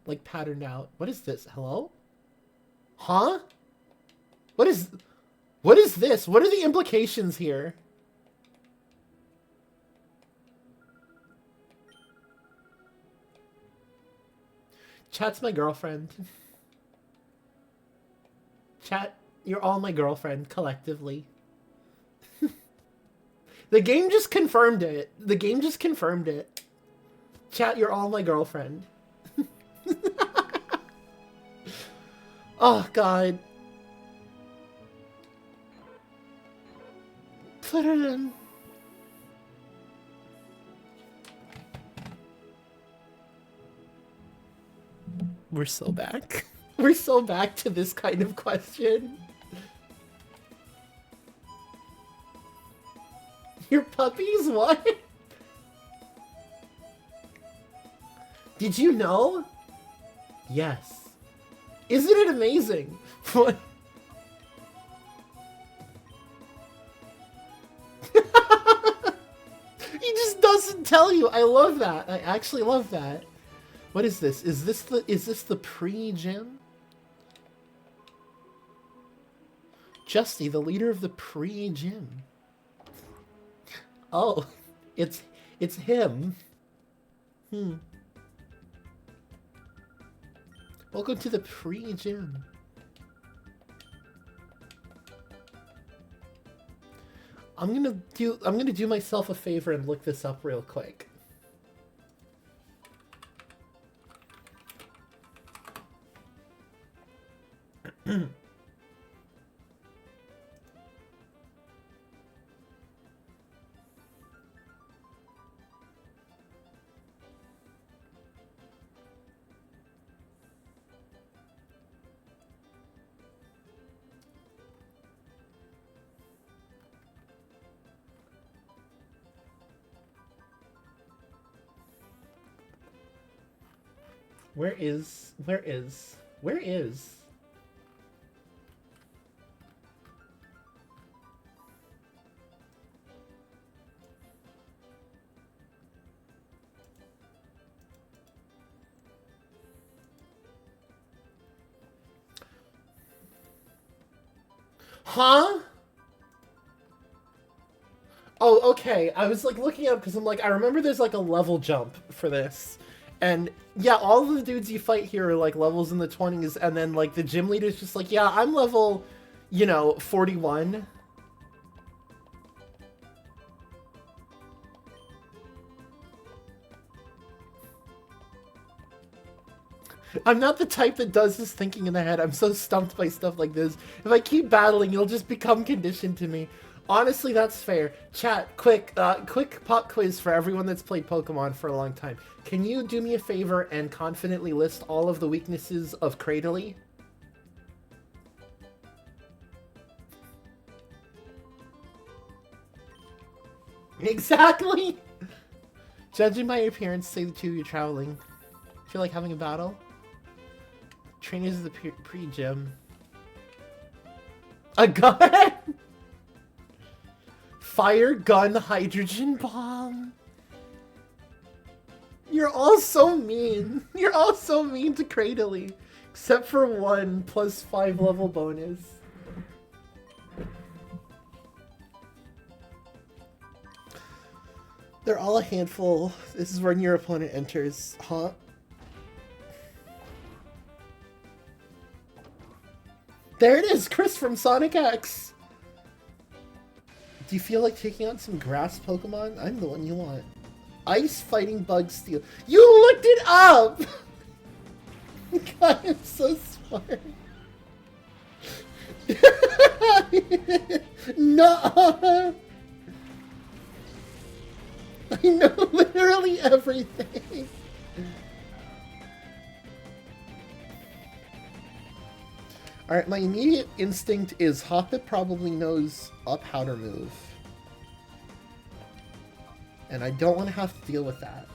Like, patterned out. What is this? Hello? Huh? What is this? What are the implications here? Chat's my girlfriend. Chat, you're all my girlfriend, collectively. The game just confirmed it. The game just confirmed it. Chat, you're all my girlfriend. Oh, God. Put it in. We're so back. We're so back to this kind of question. Your puppies? What? Did you know? Yes. Isn't it amazing? What? He just doesn't tell you. I love that. I actually love that. What is this? Is this the pre-gym? Justy, the leader of the pre-gym. Oh, it's him. Welcome to the pre-gym. I'm gonna do myself a favor and look this up real quick. Where is? Huh? Oh, okay. I was like looking up because I'm like, I remember there's like a level jump for this. And yeah, all of the dudes you fight here are like levels in the 20s, and then like the gym leader's just like, yeah, I'm level, 41. I'm not the type that does this thinking in the head. I'm so stumped by stuff like this. If I keep battling, it'll just become conditioned to me. Honestly, that's fair. Chat, quick pop quiz for everyone that's played Pokemon for a long time. Can you do me a favor and confidently list all of the weaknesses of Cradily? Exactly! Judging by your appearance, say the two you're traveling. Feel like having a battle? Trainers of the pre-gym. A gun? Fire, gun, hydrogen bomb. You're all so mean. You're all so mean to Cradily. Except for one +5 level bonus. They're all a handful. This is when your opponent enters. Huh? There it is! Chris from Sonic X! Do you feel like taking on some grass Pokemon? I'm the one you want. Ice fighting bug steel. You looked it up! God, I'm so smart. No! I know literally everything. Alright, my immediate instinct is Hoppet probably knows up how to move. And I don't want to have to deal with that.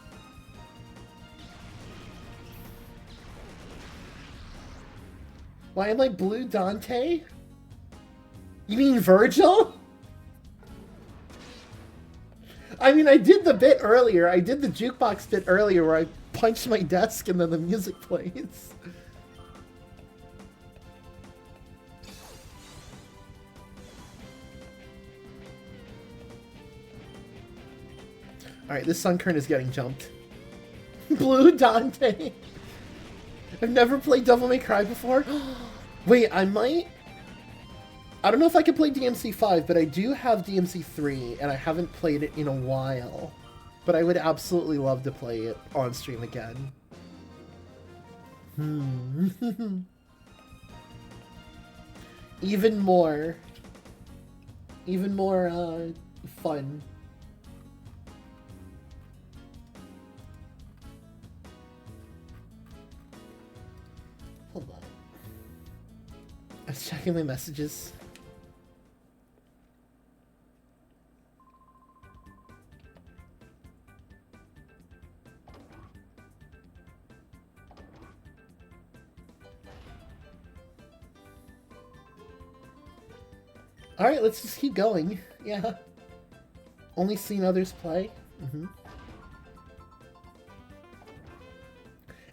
Why am I blue Dante? You mean Virgil? I mean, I did the bit earlier. I did the jukebox bit earlier where I punched my desk and then the music plays. Alright, this Sunkern is getting jumped. Blue Dante! I've never played Devil May Cry before. Wait, I might... I don't know if I can play DMC 5, but I do have DMC 3, and I haven't played it in a while. But I would absolutely love to play it on stream again. Even more fun. Hold on. I was checking my messages. Alright, let's just keep going. Yeah. Only seen others play.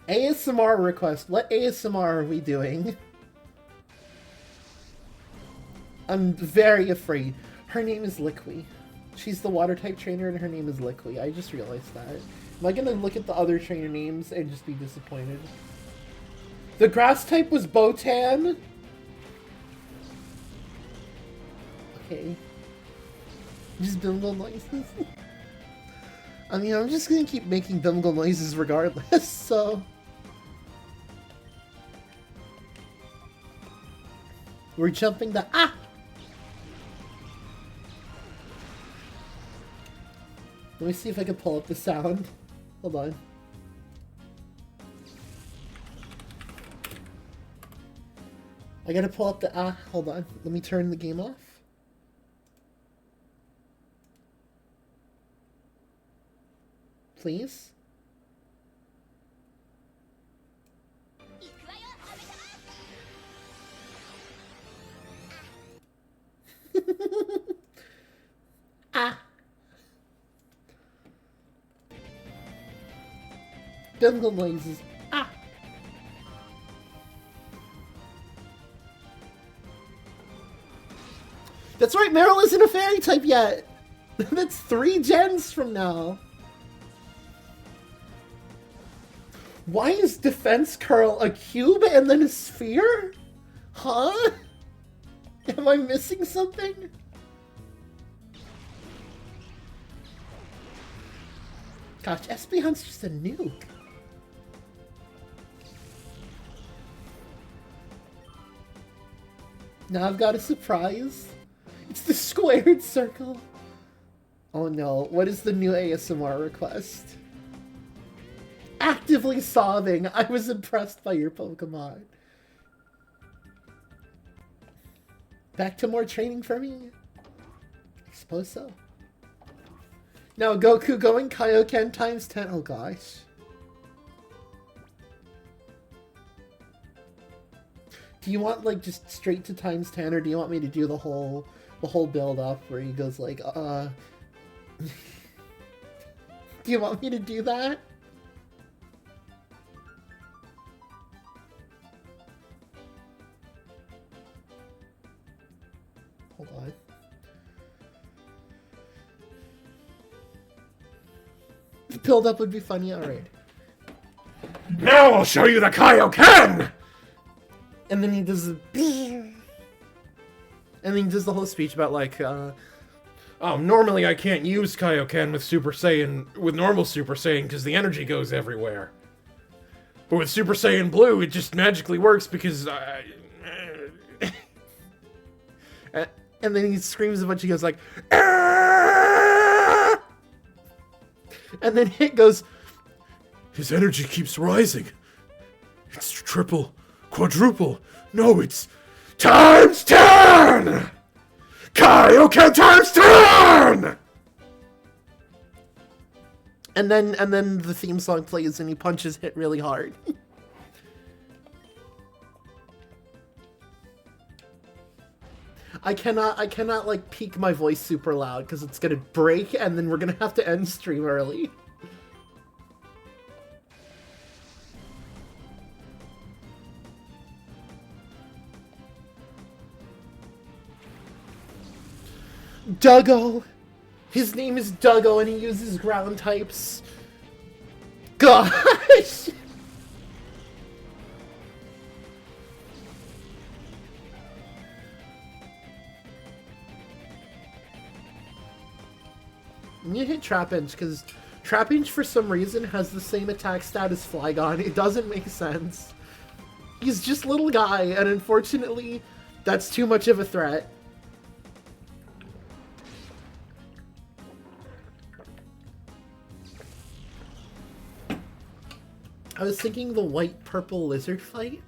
ASMR request. What ASMR are we doing? I'm very afraid. Her name is Liqui. She's the water type trainer and her name is Liqui. I just realized that. Am I gonna look at the other trainer names and just be disappointed? The grass type was Botan. Okay. Just Bimgle noises. I mean, I'm just gonna keep making Bimgle noises regardless, so... We're jumping the... Ah! Let me see if I can pull up the sound. Hold on. I gotta pull up the... Ah, hold on. Let me turn the game off. Please? Ah! Bimgle noises. Ah! That's right, Meryl isn't a fairy type yet! That's 3 gens from now! Why is Defense Curl a cube and then a sphere? Huh? Am I missing something? Gosh, Espeon's just a nuke. Now I've got a surprise. It's the squared circle. Oh no, what is the new ASMR request? Actively sobbing. I was impressed by your Pokemon. Back to more training for me? I suppose so. Now Goku going Kaioken times 10. Oh gosh. Do you want like just straight to times 10 or do you want me to do the whole build up where he goes like Do you want me to do that? Hold on. The build up would be funny, alright.
Now I'll show you the Kaioken!
And then he does a and then he does the whole speech about like
Normally I can't use Kaioken with Super Saiyan, with normal Super Saiyan, because the energy goes everywhere. But with Super Saiyan Blue, it just magically works because
and then he screams a bunch, he goes like "Aah!" And then it goes,
His energy keeps rising. It's triple, quadruple. No, it's
times 10! Kaioken times 10!
and then the theme song plays and he punches hit really hard. I cannot like peak my voice super loud because it's gonna break and then we're gonna have to end stream early. Duggo! His name is Duggo and he uses ground types. Gosh! I'm gonna hit Trapinch because Trapinch for some reason has the same attack stat as Flygon. It doesn't make sense. He's just little guy and unfortunately that's too much of a threat. I was thinking the white-purple lizard fight,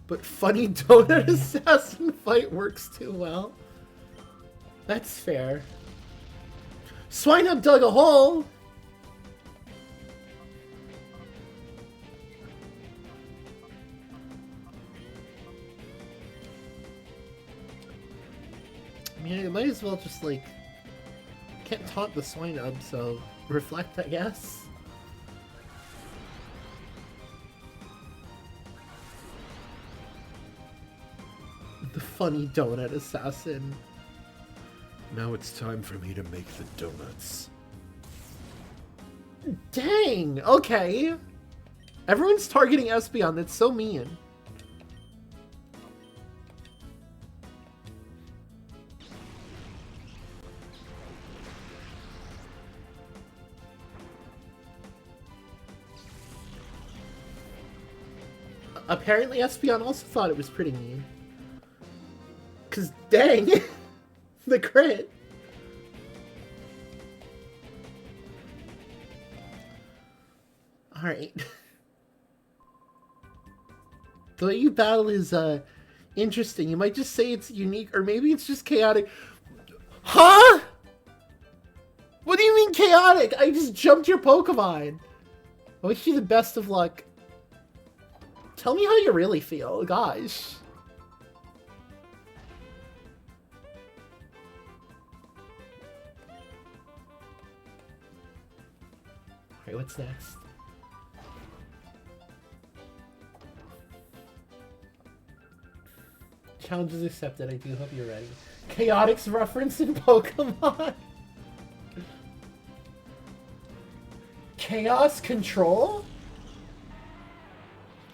but funny donut assassin fight works too well. That's fair. Swinehub dug a hole! Yeah, you might as well just, like... Can't taunt the Swinub, so... Reflect, I guess? The funny donut assassin.
Now it's time for me to make the donuts.
Dang! Okay. Everyone's targeting Espeon. That's so mean. Apparently Espeon also thought it was pretty mean. Cause dang! The crit! Alright. The way you battle is, interesting. You might just say it's unique, or maybe it's just chaotic. Huh?! What do you mean chaotic? I just jumped your Pokemon! I wish you the best of luck. Tell me how you really feel, gosh. Alright, what's next? Challenge is accepted. I do hope you're ready. Chaotic's reference in Pokemon. Chaos Control?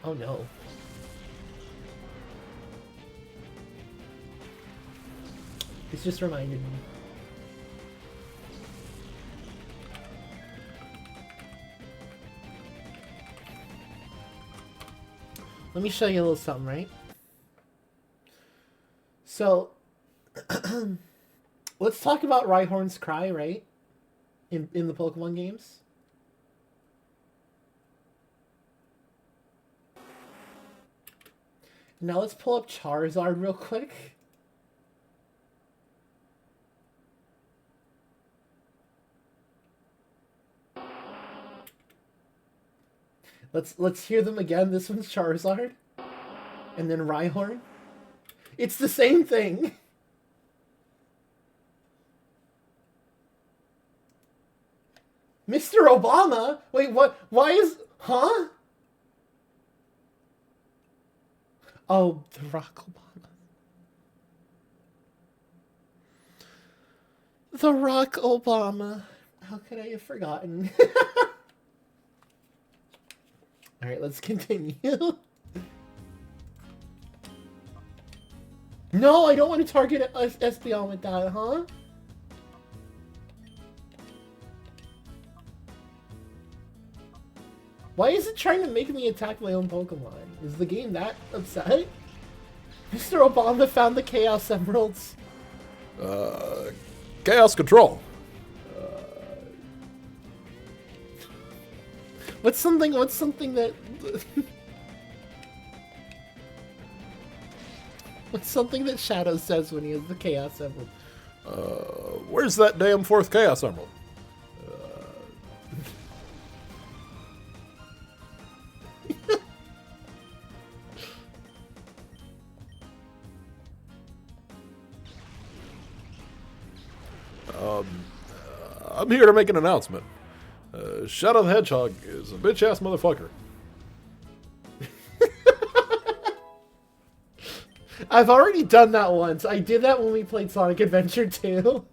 Oh no. This just reminded me. Let me show you a little something, right? So, let's talk about Rhyhorn's Cry, right? In the Pokemon games. Now let's pull up Charizard real quick. Let's hear them again. This one's Charizard. And then Rhyhorn. It's the same thing. Mr. Obama? Wait, what? Why is... Huh? Oh, the Rock Obama. The Rock Obama. How could I have forgotten? Alright, let's continue. No, I don't want to target Espeon with that, huh? Why is it trying to make me attack my own Pokemon? Is the game that upset? Mr. Obama found the Chaos Emeralds.
Chaos Control.
What's something that... What's something that Shadow says when he has the Chaos Emerald?
Where's that damn fourth Chaos Emerald? I'm here to make an announcement. Shadow the Hedgehog is a bitch-ass motherfucker.
I've already done that once. I did that when we played Sonic Adventure 2.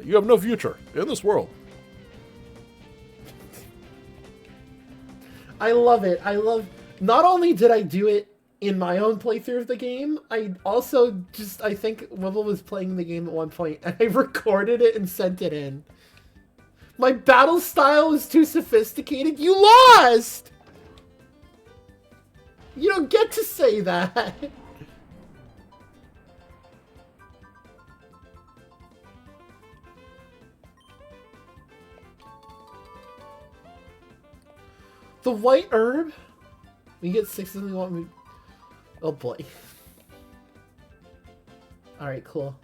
You have no future in this world.
I love it. I love... Not only did I do it in my own playthrough of the game, I also just... I think Wibble was playing the game at one point, and I recorded it and sent it in. My battle style was too sophisticated. You lost! You don't get to say that. The white herb? We get 6 and we want me. Oh boy. Alright, cool.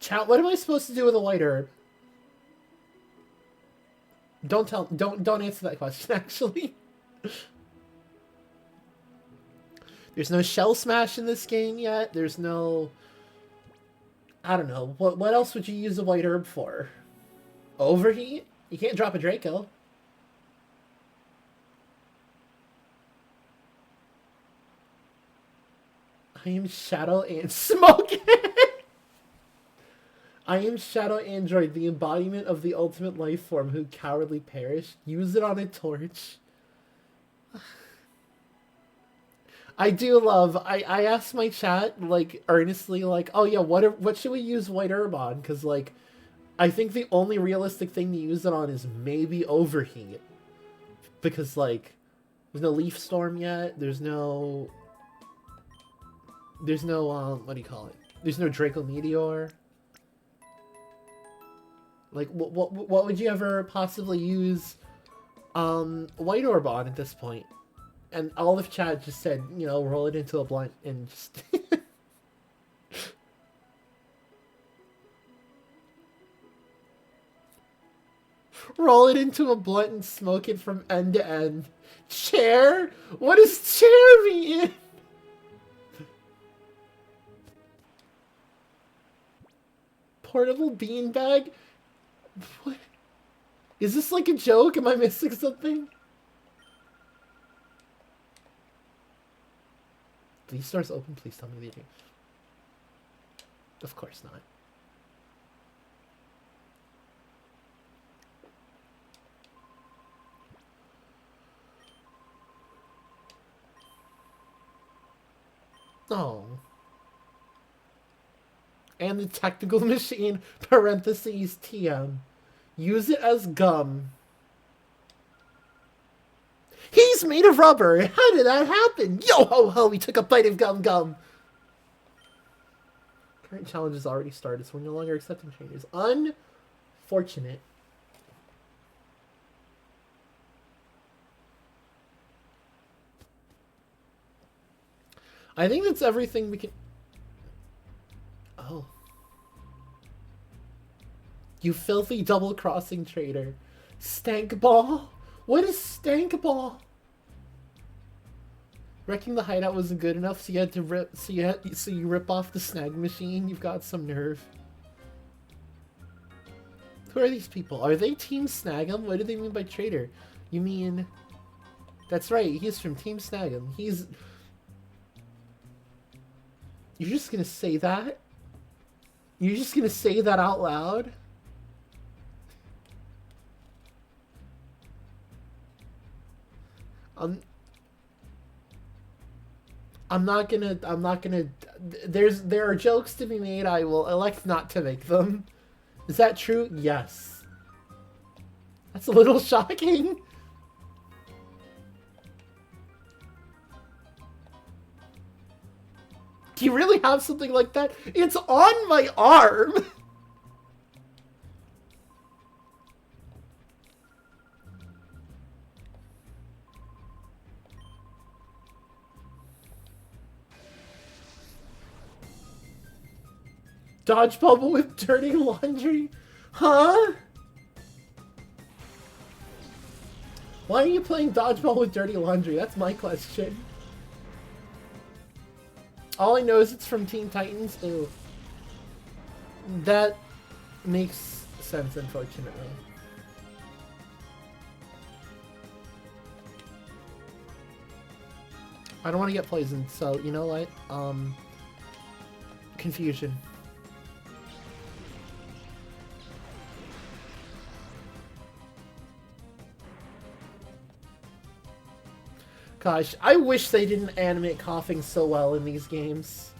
Chat, what am I supposed to do with a white herb? Don't answer that question, actually. There's no Shell Smash in this game yet. There's no... I don't know. What else would you use a white herb for? Overheat? You can't drop a Draco. I am Shadow and Smoke. I am Shadow Android, the embodiment of the ultimate life form who cowardly perished. Use it on a torch. I do love. I asked my chat like earnestly, like, oh yeah, what should we use white herb on? Because like, I think the only realistic thing to use it on is maybe overheat, because like, there's no leaf storm yet. There's no what do you call it? There's no Draco Meteor. Like, what would you ever possibly use white orb on at this point? And all of chat just said, you know, roll it into a blunt and just... roll it into a blunt and smoke it from end to end. Chair? What does chair mean? Portable beanbag? What? Is this like a joke? Am I missing something? These stores open? Please tell me they do. Of course not. Oh. And the technical machine, parentheses, TM. Use it as gum. He's made of rubber! How did that happen? Yo ho ho, we took a bite of gum gum! Current challenge has already started, so we're no longer accepting changes. Unfortunate. I think that's everything we can... Oh. You filthy double-crossing traitor. Stank ball? What is stank ball? Wrecking the hideout wasn't good enough, so you had to rip. So you rip off the snag machine. You've got some nerve. Who are these people? Are they Team Snag'em? What do they mean by traitor? You mean? That's right. He's from Team Snag'em. He's. You're just gonna say that? You're just gonna say that out loud? I'm not gonna, there are jokes to be made, I will elect not to make them. Is that true? Yes. That's a little shocking. Do you really have something like that? It's on my arm! Dodge bubble with dirty laundry? Huh? Why are you playing dodgeball with dirty laundry? That's my question. All I know is it's from Teen Titans. Ew. That makes sense, unfortunately. I don't want to get poisoned, so you know what? Confusion. Gosh, I wish they didn't animate coughing so well in these games.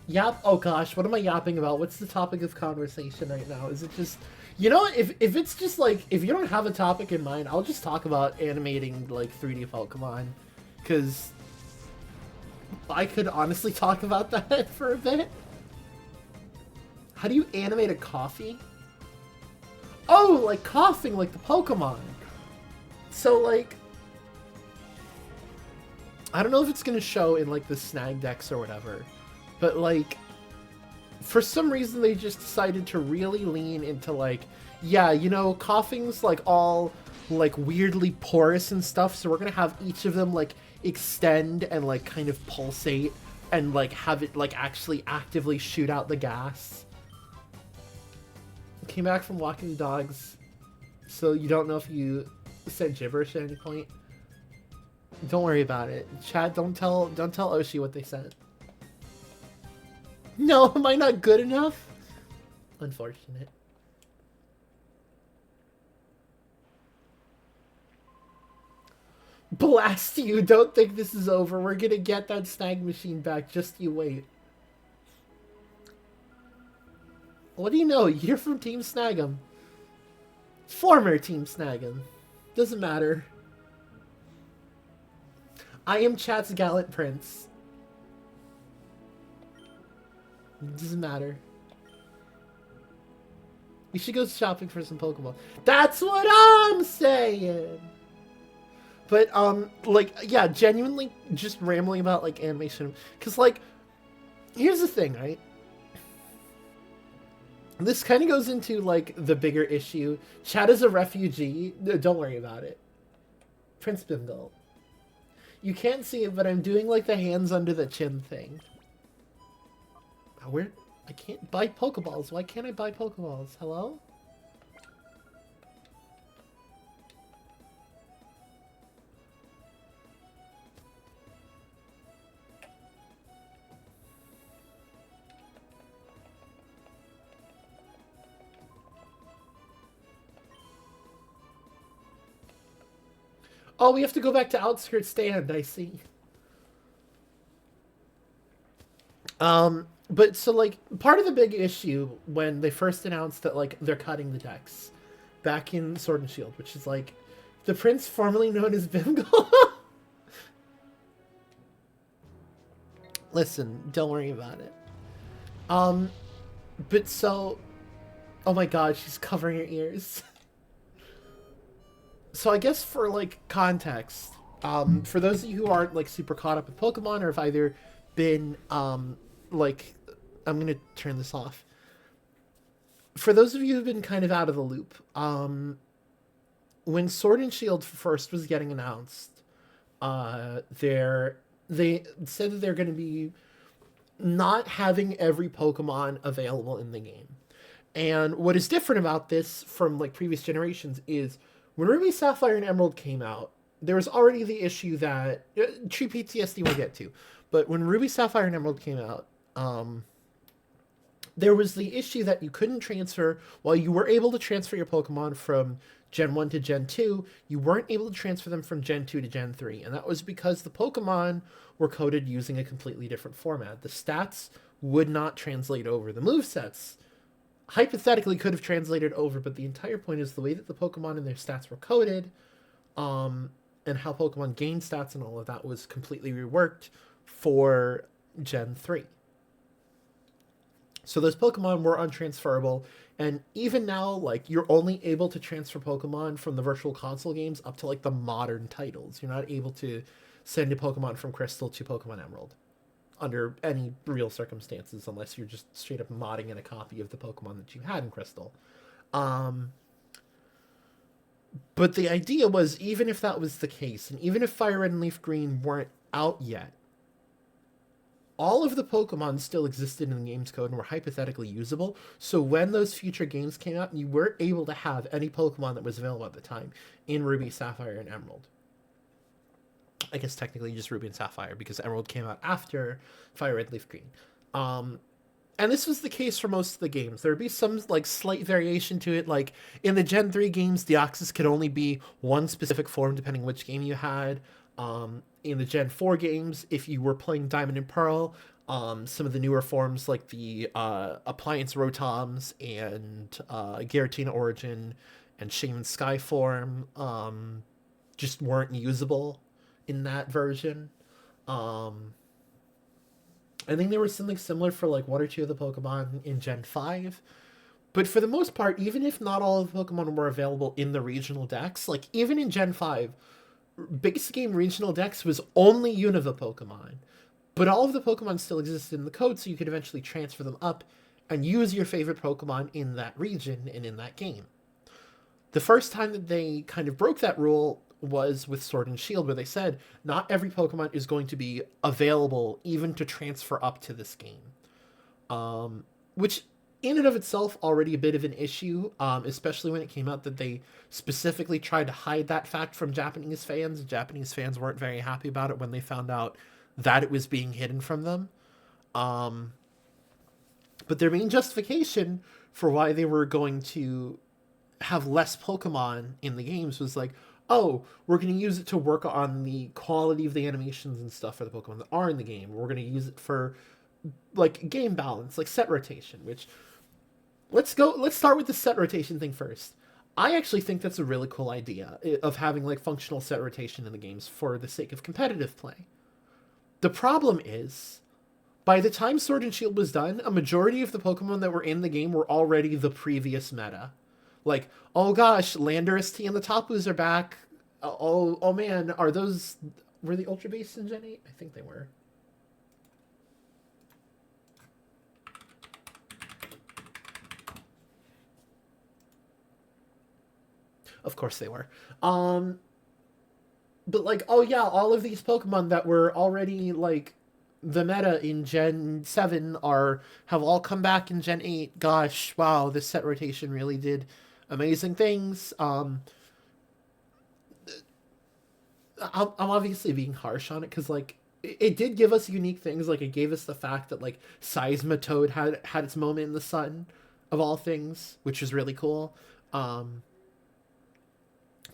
Yap? Oh gosh, what am I yapping about? What's the topic of conversation right now? Is it just... You know what? If it's just like... If you don't have a topic in mind, I'll just talk about animating, like, 3D Pokemon. Because... I could honestly talk about that for a bit. How do you animate a coffee? Oh, like coughing, like the Pokemon. So, like... I don't know if it's going to show in, like, the snag decks or whatever. But, like... For some reason, they just decided to really lean into, like... Yeah, you know, coughing's, like, all like weirdly porous and stuff, so we're gonna have each of them like extend and like kind of pulsate and like have it like actually actively shoot out the gas. Came back from walking the dogs, so you don't know if you said gibberish at any point. Don't worry about it. Chad, don't tell Oshi what they said. No, am I not good enough? Unfortunate. Blast you! Don't think this is over. We're gonna get that snag machine back. Just you wait. What do you know? You're from Team Snag'em. Former Team Snag'em. Doesn't matter. I am Chat's gallant prince. Doesn't matter. We should go shopping for some Pokemon. That's what I'm saying! But, like, yeah, genuinely just rambling about, like, animation. Because, like, here's the thing, right? This kind of goes into, like, the bigger issue. Chad is a refugee. Don't worry about it. Prince Bimgle. You can't see it, but I'm doing, like, the hands under the chin thing. Where? I can't buy Pokeballs. Why can't I buy Pokeballs? Hello? Oh, we have to go back to Outskirts Stand, I see. But so, like, part of the big issue when they first announced that, like, they're cutting the decks back in Sword and Shield, which is, like, the prince formerly known as Bimgle. Listen, don't worry about it. But so... Oh my god, she's covering her ears. So I guess for, like, context, for those of you who aren't, like, super caught up with Pokemon or have either been, like... I'm gonna turn this off. For those of you who've been kind of out of the loop, when Sword and Shield first was getting announced, they said that they're going to be not having every Pokemon available in the game. And what is different about this from like previous generations is when Ruby, Sapphire, and Emerald came out, there was already the issue that true PTSD we'll get to, but when Ruby, Sapphire, and Emerald came out, there was the issue that you couldn't transfer, while you were able to transfer your Pokemon from Gen 1 to Gen 2, you weren't able to transfer them from Gen 2 to Gen 3. And that was because the Pokemon were coded using a completely different format. The stats would not translate over. The movesets hypothetically could have translated over, but the entire point is the way that the Pokemon and their stats were coded, and how Pokemon gained stats and all of that was completely reworked for Gen 3. So those Pokemon were untransferable, and even now, like, you're only able to transfer Pokemon from the Virtual Console games up to, like, the modern titles. You're not able to send a Pokemon from Crystal to Pokemon Emerald under any real circumstances, unless you're just straight up modding in a copy of the Pokemon that you had in Crystal. But the idea was, even if that was the case, and even if Fire Red and Leaf Green weren't out yet, all of the Pokemon still existed in the game's code and were hypothetically usable, so when those future games came out, you were able to have any Pokemon that was available at the time in Ruby, Sapphire, and Emerald. I guess technically just Ruby and Sapphire, because Emerald came out after Fire Red, Leaf Green. And this was the case for most of the games. There would be some like slight variation to it, like in the Gen 3 games, Deoxys could only be one specific form depending which game you had. In the Gen 4 games, if you were playing Diamond and Pearl, some of the newer forms like the Appliance Rotoms and Giratina Origin and Shaman Sky form just weren't usable in that version. I think there was something similar for like one or two of the Pokemon in Gen 5. But for the most part, even if not all of the Pokemon were available in the regional decks, like even in Gen 5, base game regional decks was only Unova Pokemon, but all of the Pokemon still existed in the code, so you could eventually transfer them up and use your favorite Pokemon in that region and in that game. The first time that they kind of broke that rule was with Sword and Shield, where they said not every Pokemon is going to be available even to transfer up to this game. Which in and of itself already a bit of an issue, especially when it came out that they specifically tried to hide that fact from Japanese fans. Japanese fans weren't very happy about it when they found out that it was being hidden from them. But their main justification for why they were going to have less Pokemon in the games was like, oh, we're going to use it to work on the quality of the animations and stuff for the Pokemon that are in the game. We're going to use it for like game balance, like set rotation, which let's start with the set rotation thing first. I actually think that's a really cool idea of having like functional set rotation in the games for the sake of competitive play. The problem is, by the time Sword and Shield was done, a majority of the Pokemon that were in the game were already the previous meta. Like, oh gosh, Landorus T and the Tapus are back. Oh man, were the Ultra Beasts in Gen 8? I think they were. Of course they were. But like, oh yeah, all of these Pokemon that were already like the meta in Gen 7 have all come back in Gen 8. Gosh, wow, this set rotation really did amazing things. I'm obviously being harsh on it because like it did give us unique things. Like it gave us the fact that like Seismitoad had its moment in the sun of all things, which was really cool.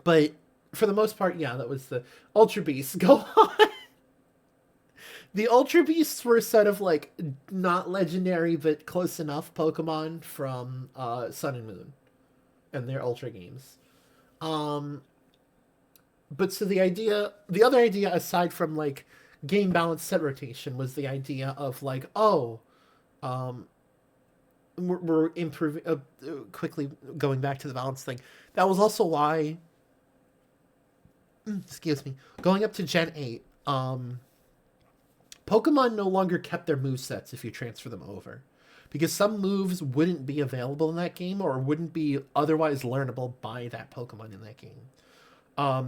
But for the most part, yeah, that was the Ultra Beasts. Go on. The Ultra Beasts were a set of like not legendary but close enough Pokemon from Sun and Moon and their Ultra games. But so the other idea aside from like game balance set rotation was the idea of like, oh, we're improving. Quickly going back to the balance thing. That was also why. Excuse me. Going up to Gen 8, Pokemon no longer kept their movesets if you transfer them over. Because some moves wouldn't be available in that game or wouldn't be otherwise learnable by that Pokemon in that game.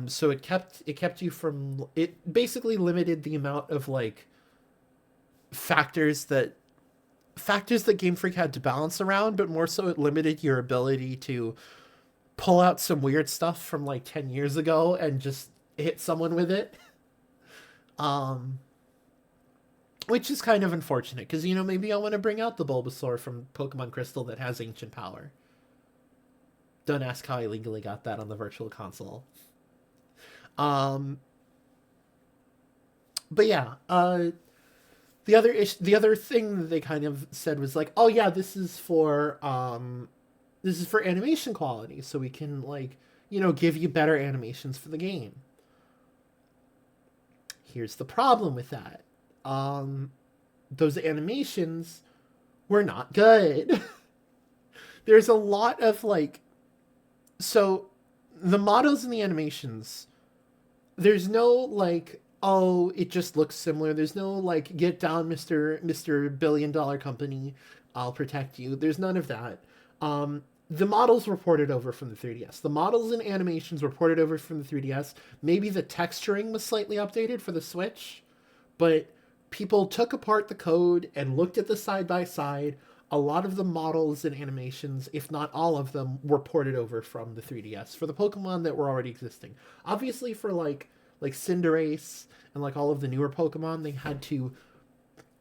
So it kept you from... It basically limited the amount of, like, factors that Game Freak had to balance around, but more so it limited your ability to pull out some weird stuff from like 10 years ago and just hit someone with it. Which is kind of unfortunate because, you know, maybe I want to bring out the Bulbasaur from Pokemon Crystal that has ancient power. Don't ask how I legally got that on the Virtual Console. But yeah, the other thing that they kind of said was like, oh yeah, this is for animation quality, so we can, like, you know, give you better animations for the game. Here's the problem with that. Those animations were not good. There's a lot of, like... So, the models and the animations, there's no, like, oh, it just looks similar. There's no, like, get down, Mr. Billion-Dollar Company, I'll protect you. There's none of that. The models were ported over from the 3DS. The models and animations were ported over from the 3DS. Maybe the texturing was slightly updated for the Switch, but people took apart the code and looked at the side-by-side. A lot of the models and animations, if not all of them, were ported over from the 3DS for the Pokemon that were already existing. Obviously for like Cinderace and like all of the newer Pokemon, they had to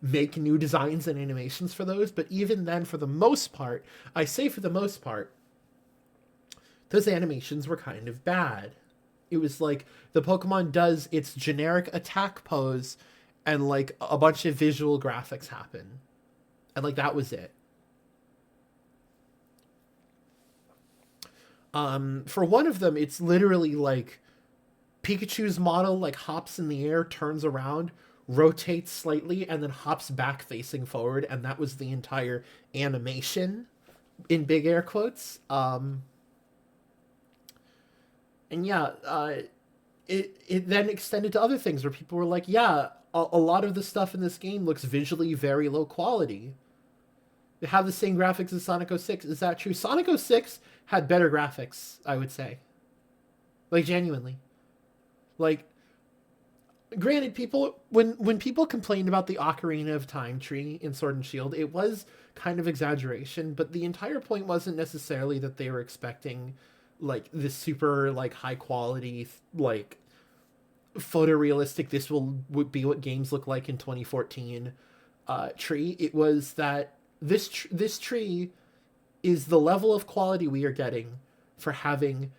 make new designs and animations for those, but even then, for the most part, I say for the most part, those animations were kind of bad. It was like the Pokemon does its generic attack pose and like a bunch of visual graphics happen. And like that was it. For one of them, it's literally like Pikachu's model like hops in the air, turns around, rotates slightly, and then hops back facing forward, and that was the entire animation, in big air quotes. And yeah, it then extended to other things where people were like, yeah, a lot of the stuff in this game looks visually very low quality. They have the same graphics as Sonic 06. Is that true? Sonic 06 had better graphics, I would say. Like, genuinely. Like, granted, people when people complained about the Ocarina of Time tree in Sword and Shield, it was kind of exaggeration, but the entire point wasn't necessarily that they were expecting like this super like high quality like photorealistic this would be what games look like in 2014 tree. It was that this tree is the level of quality we are getting for having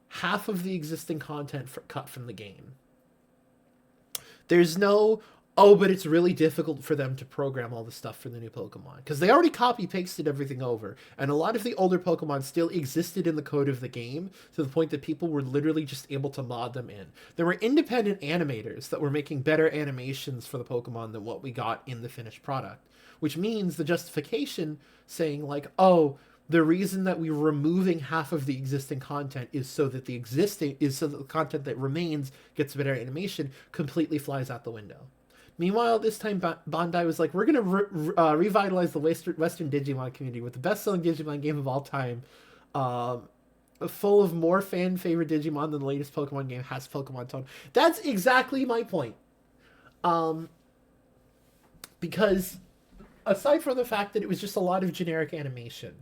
half of the existing content cut from the game. There's no, oh, but it's really difficult for them to program all the stuff for the new Pokemon. Because they already copy-pasted everything over. And a lot of the older Pokemon still existed in the code of the game, to the point that people were literally just able to mod them in. There were independent animators that were making better animations for the Pokemon than what we got in the finished product. Which means the justification saying, like, oh, the reason that we're removing half of the existing content is so that the content that remains gets better animation, completely flies out the window. Meanwhile, this time Bandai was like, we're going to revitalize the Western Digimon community with the best-selling Digimon game of all time, full of more fan-favorite Digimon than the latest Pokemon game has Pokemon tone. That's exactly my point. Because aside from the fact that it was just a lot of generic animation,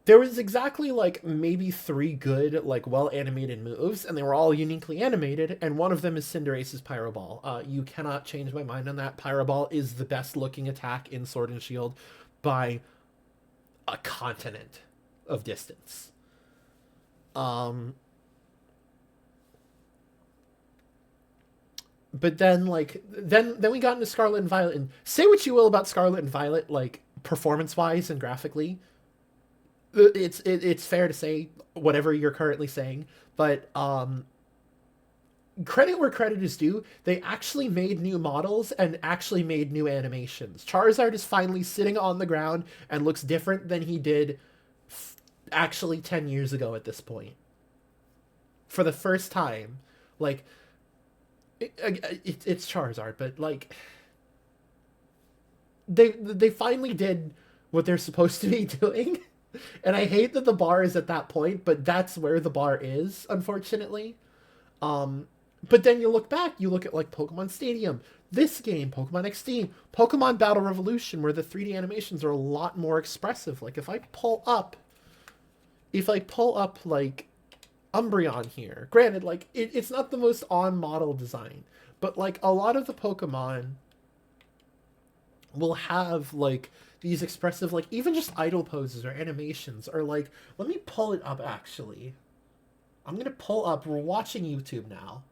there was exactly like maybe 3 good, like well animated moves, and they were all uniquely animated, and one of them is Cinderace's Pyro Ball. You cannot change my mind on that. Pyro Ball is the best looking attack in Sword and Shield by a continent of distance. But then like then we got into Scarlet and Violet, and say what you will about Scarlet and Violet, like performance wise and graphically, it's fair to say whatever you're currently saying, but credit where credit is due. They actually made new models and actually made new animations. Charizard is finally sitting on the ground and looks different than he did actually 10 years ago at this point. For the first time. Like, it's Charizard, but like they finally did what they're supposed to be doing. And I hate that the bar is at that point, but that's where the bar is, unfortunately. But then you look back, you look at like Pokemon Stadium, this game, Pokemon XD, Pokemon Battle Revolution, where the 3D animations are a lot more expressive. Like if I pull up like Umbreon here, granted, like it's not the most on model design, but like a lot of the Pokemon will have like these expressive, like even just idle poses or animations, or like, let me pull it up actually. I'm gonna pull up, we're watching YouTube now.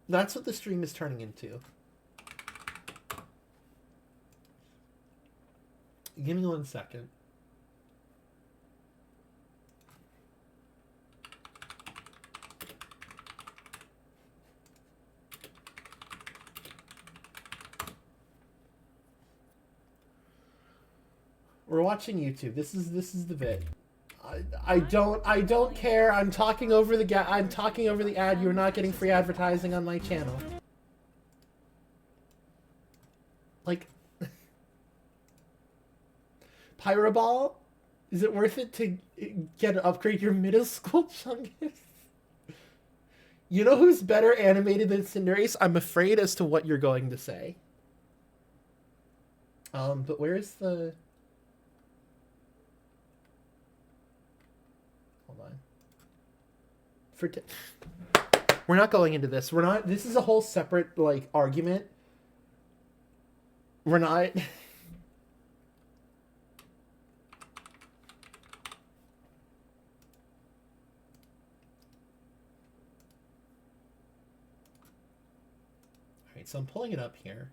That's what the stream is turning into. Give me 1 second. We're watching YouTube. This is the bit. I don't care. I'm talking over the ad. You're not getting free advertising on my channel. Like, Pyro Ball? Is it worth it to upgrade your middle school Chungus? You know who's better animated than Cinderace? I'm afraid as to what you're going to say. But where's the... We're not going into this. This is a whole separate, like, argument. We're not... Alright, so I'm pulling it up here.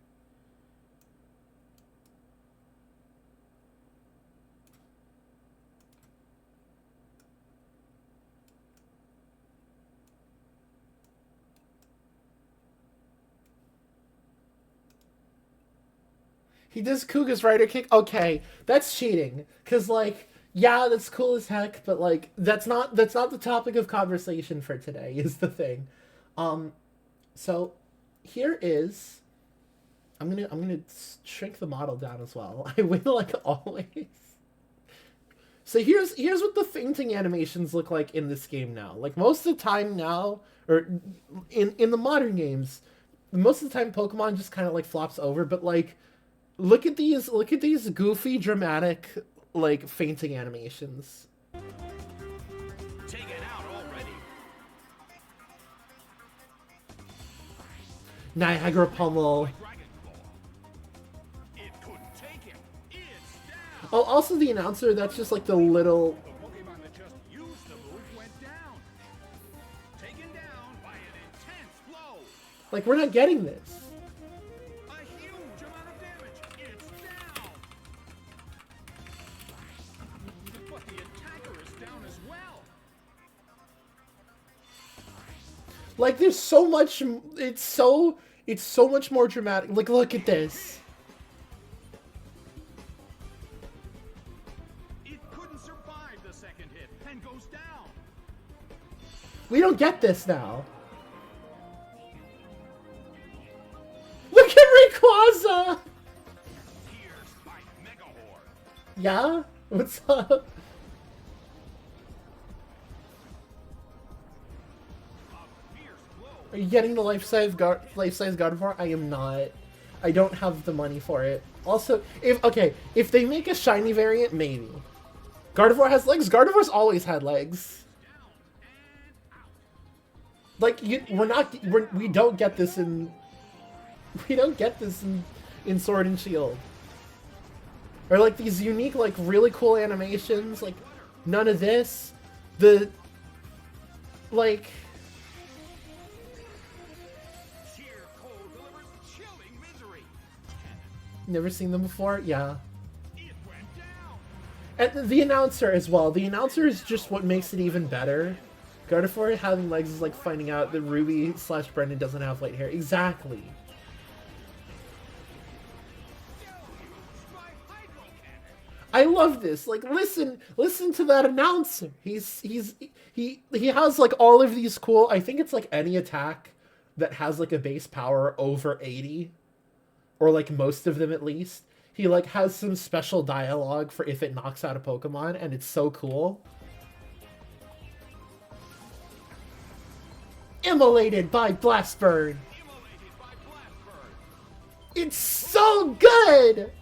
He does Kuga's Rider Kick? Okay, that's cheating. Because, like, yeah, that's cool as heck, but, like, that's not the topic of conversation for today, is the thing. So, here is... I'm gonna shrink the model down as well. I will, like, always. So here's what the fainting animations look like in this game now. Like most of the time now, or in the modern games, most of the time Pokemon just kind of like flops over. But like, look at these goofy, dramatic like fainting animations.
Take it out already.
Niagara Pummel.
It couldn't take him. It's down.
Oh, also the announcer. That's just like the little.
The Pokemon that just used the move went down. Taken down by an intense blow.
Like we're not getting this.
A huge amount of damage. It's down. But the attacker is down as well.
Like there's so much. It's so much more dramatic. Like look at this.
It couldn't survive the second hit and goes down.
We don't get this now. Look at Rayquaza!
Pierced by Megahorn.
Yeah? What's up? Are you getting the life-size Gardevoir? I am not. I don't have the money for it. Also, if they make a shiny variant, maybe. Gardevoir has legs. Gardevoir's always had legs. Like we don't get this in Sword and Shield. Or like these unique, like really cool animations. Like none of this. The like.
Sheer cold delivers chilling misery.
Never seen them before? Yeah.
It went down.
And the announcer as well. The announcer is just what makes it even better. Gardevoir having legs is like finding out that Ruby/Brendan doesn't have light hair. Exactly. I love this. Like, listen to that announcer. He has like all of these cool. I think it's like any attack that has like a base power over 80, or like most of them at least. He like has some special dialogue for if it knocks out a Pokemon, and it's so cool. Immolated by Blastburn. It's so good.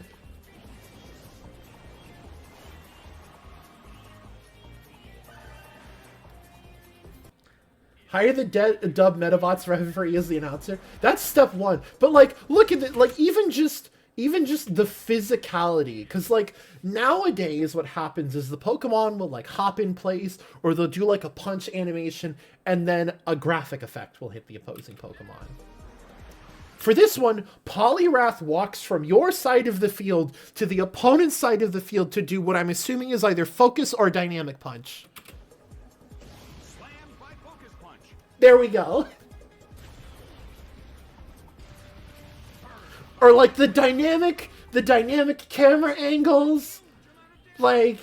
Hire the dub Metabots referee as the announcer. That's step one. But like, look at it. Like even just the physicality, because like nowadays what happens is the Pokemon will like hop in place, or they'll do like a punch animation, and then a graphic effect will hit the opposing Pokemon. For this one, Poliwrath walks from your side of the field to the opponent's side of the field to do what I'm assuming is either focus or dynamic punch.
Slammed by Focus Punch.
There we go. Or like the dynamic camera angles. Like,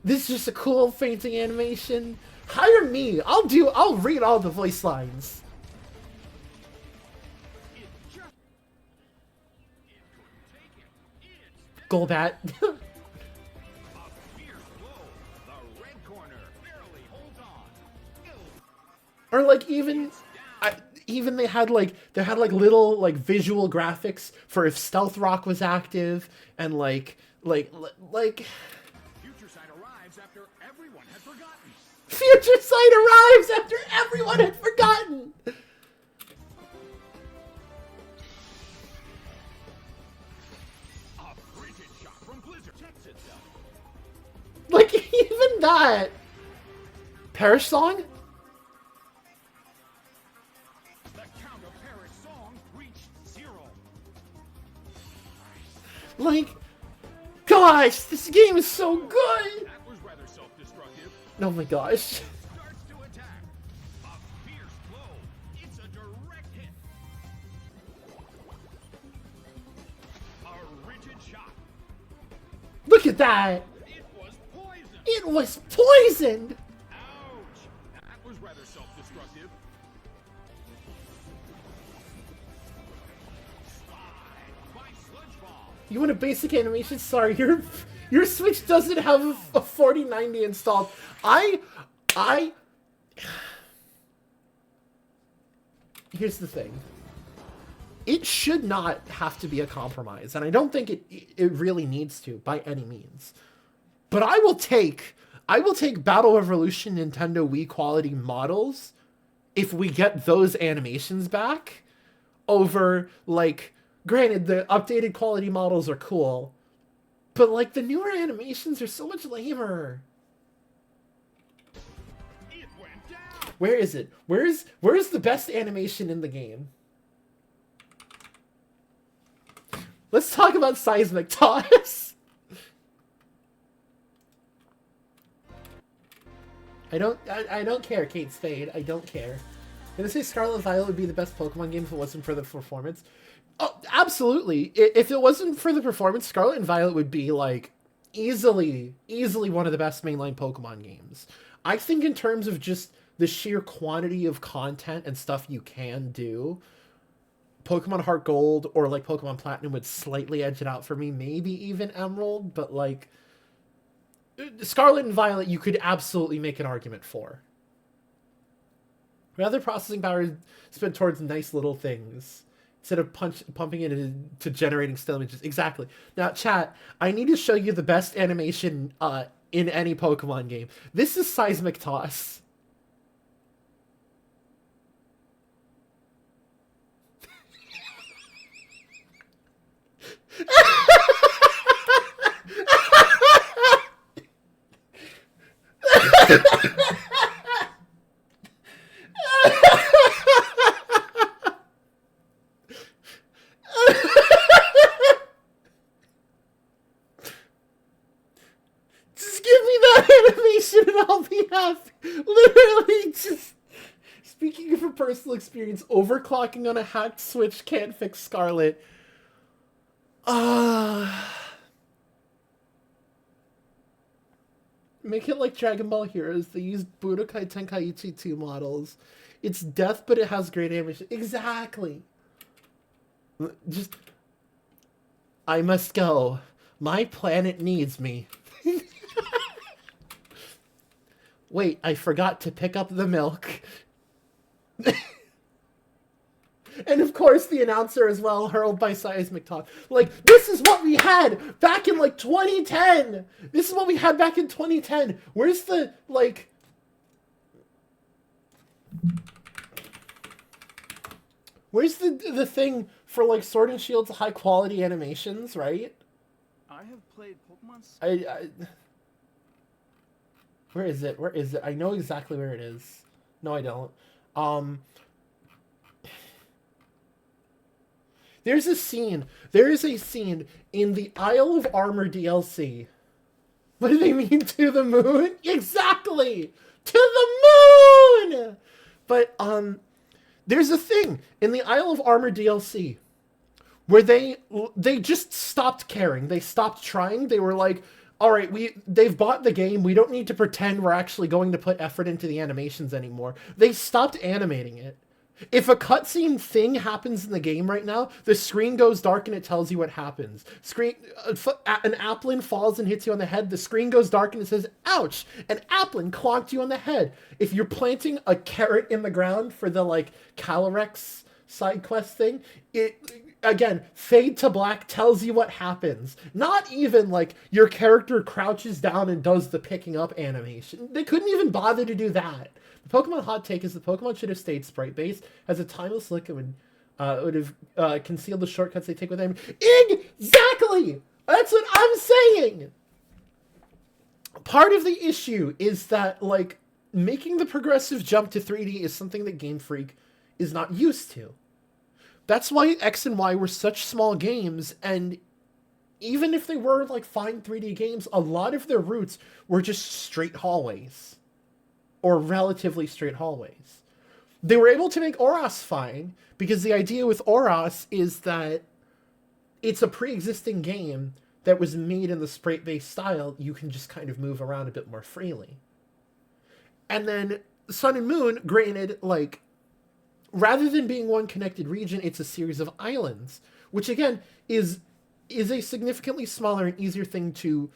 this is just a cool fainting animation. Hire me. I'll read all the voice lines. Golbat.
A fierce blow. The red corner barely holds on.
Or like even they had like little like visual graphics for if Stealth Rock was active, and like
Future Sight arrives after everyone had forgotten.
Future Sight arrives after everyone had forgotten.
A frigid shot from Blizzard checks itself.
Like even that. Perish Song?
The count of Perish Song reached 0.
Like, gosh, this game is so good.
That was rather self-destructive.
Oh my gosh.
Starts to attack. A fierce blow. It's a direct hit. A rigid shot.
Look at that.
It was poison.
It was poisoned.
Ouch. That was rather self-destructive. Slide by Sludge Bomb.
You want a basic animation? Sorry, Your Switch doesn't have a 4090 installed. Here's the thing. It should not have to be a compromise, and I don't think it really needs to by any means. But I will take Battle Revolution Nintendo Wii quality models if we get those animations back over, like, granted, the updated quality models are cool, but, like, the newer animations are so much lamer.
It went down.
Where is it? Where's the best animation in the game? Let's talk about seismic toss. I don't care, Kate Spade. I don't care. I'm gonna say Scarlet and Violet would be the best Pokemon game if it wasn't for the performance. Oh, absolutely. If it wasn't for the performance, Scarlet and Violet would be, like, easily one of the best mainline Pokemon games. I think in terms of just the sheer quantity of content and stuff you can do, Pokemon Heart Gold or, like, Pokemon Platinum would slightly edge it out for me. Maybe even Emerald, but, like, Scarlet and Violet you could absolutely make an argument for. Rather processing power is spent towards nice little things instead of pumping it into generating still images. Exactly. Now, chat, I need to show you the best animation in any Pokemon game. This is Seismic Toss. Just give me that animation and I'll be happy. Literally, just speaking from personal experience, overclocking on a hacked Switch can't fix Scarlet. Make it like Dragon Ball Heroes. They use Budokai Tenkaichi 2 models. It's death, but it has great animation. Exactly. Just... I must go. My planet needs me. Wait, I forgot to pick up the milk. And of course the announcer as well, hurled by Seismic Toss. Like, this is what we had back in, like, 2010! This is what we had back in 2010! Where's the, like... Where's the thing for, like, Sword and Shield's high-quality animations, right?
I have played Pokemon.
Where is it? Where is it? I know exactly where it is. No, I don't. There is a scene in the Isle of Armor DLC. What do they mean, to the moon? Exactly! To the moon! But, there's a thing in the Isle of Armor DLC where they just stopped caring. They stopped trying. They were like, all right, they've bought the game. We don't need to pretend we're actually going to put effort into the animations anymore. They stopped animating it. If a cutscene thing happens in the game right now, the screen goes dark and it tells you what happens. An Applin falls and hits you on the head, the screen goes dark and it says, ouch, an Applin clonked you on the head. If you're planting a carrot in the ground for the, like, Calyrex side quest thing, again, fade to black tells you what happens. Not even, like, your character crouches down and does the picking up animation. They couldn't even bother to do that. The Pokemon hot take is the Pokemon should have stayed sprite-based, as a timeless look it would have concealed the shortcuts they take with them. Exactly! That's what I'm saying! Part of the issue is that, like, making the progressive jump to 3D is something that Game Freak is not used to. That's why X and Y were such small games, and even if they were, like, fine 3D games, a lot of their routes were just straight hallways. Or relatively straight hallways. They were able to make Oros fine, because the idea with Oros is that it's a pre-existing game that was made in the sprite-based style. You can just kind of move around a bit more freely. And then Sun and Moon, granted, like, rather than being one connected region, it's a series of islands, which again is a significantly smaller and easier thing to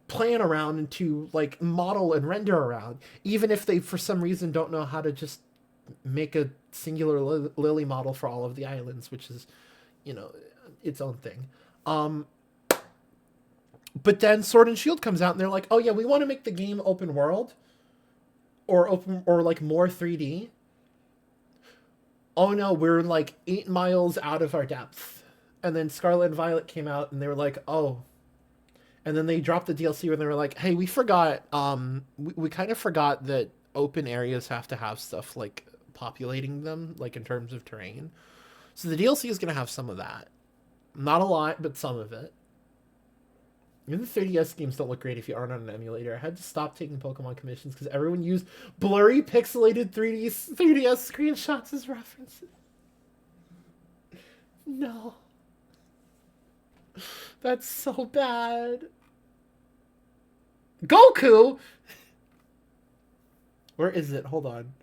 plan around and to like model and render around, even if they for some reason don't know how to just make a singular lily model for all of the islands, which is, you know, its own thing. But then Sword and Shield comes out and they're like, oh yeah, we want to make the game open world or like more 3D. Oh no, we're like 8 miles out of our depth. And then Scarlet and Violet came out and they were like, oh. And then they dropped the DLC where they were like, hey, we forgot, we kind of forgot that open areas have to have stuff like populating them, like in terms of terrain. So the DLC is going to have some of that. Not a lot, but some of it. Even the 3DS games don't look great if you aren't on an emulator. I had to stop taking Pokemon commissions because everyone used blurry, pixelated 3DS screenshots as references. No. That's so bad. Goku! Where is it? Hold on.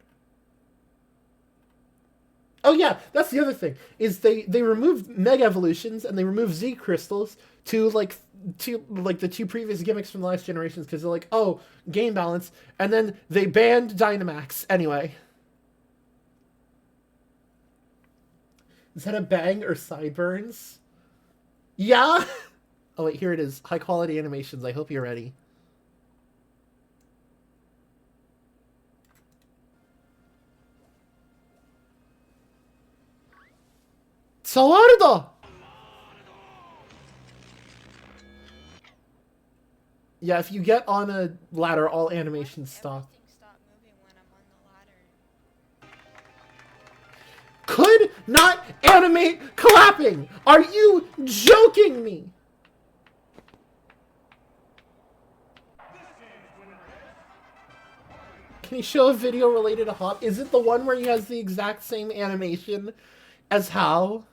Oh yeah, that's the other thing. Is they removed Mega Evolutions and they removed Z Crystals to like the 2 previous gimmicks from the last generations because they're like, oh, game balance, and then they banned Dynamax anyway. Is that a bang or sideburns? Yeah. Oh wait, here it is. High quality animations. I hope you're ready. Sawardo! Yeah, if you get on a ladder, all animations stop. Could not animate clapping! Are you joking me? Can you show a video related to Hop? Is it the one where he has the exact same animation as Hao?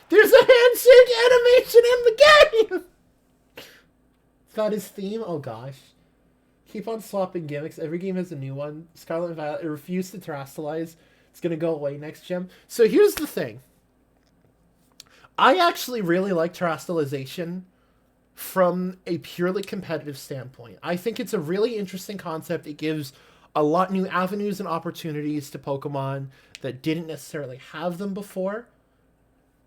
There's a handshake animation in the game! Is that his theme? Oh gosh. Keep on swapping gimmicks. Every game has a new one. Scarlet and Violet refused to terrestrialize. It's gonna go away next gem. So here's the thing. I actually really like terrestrialization from a purely competitive standpoint. I think it's a really interesting concept. It gives a lot new avenues and opportunities to Pokemon that didn't necessarily have them before.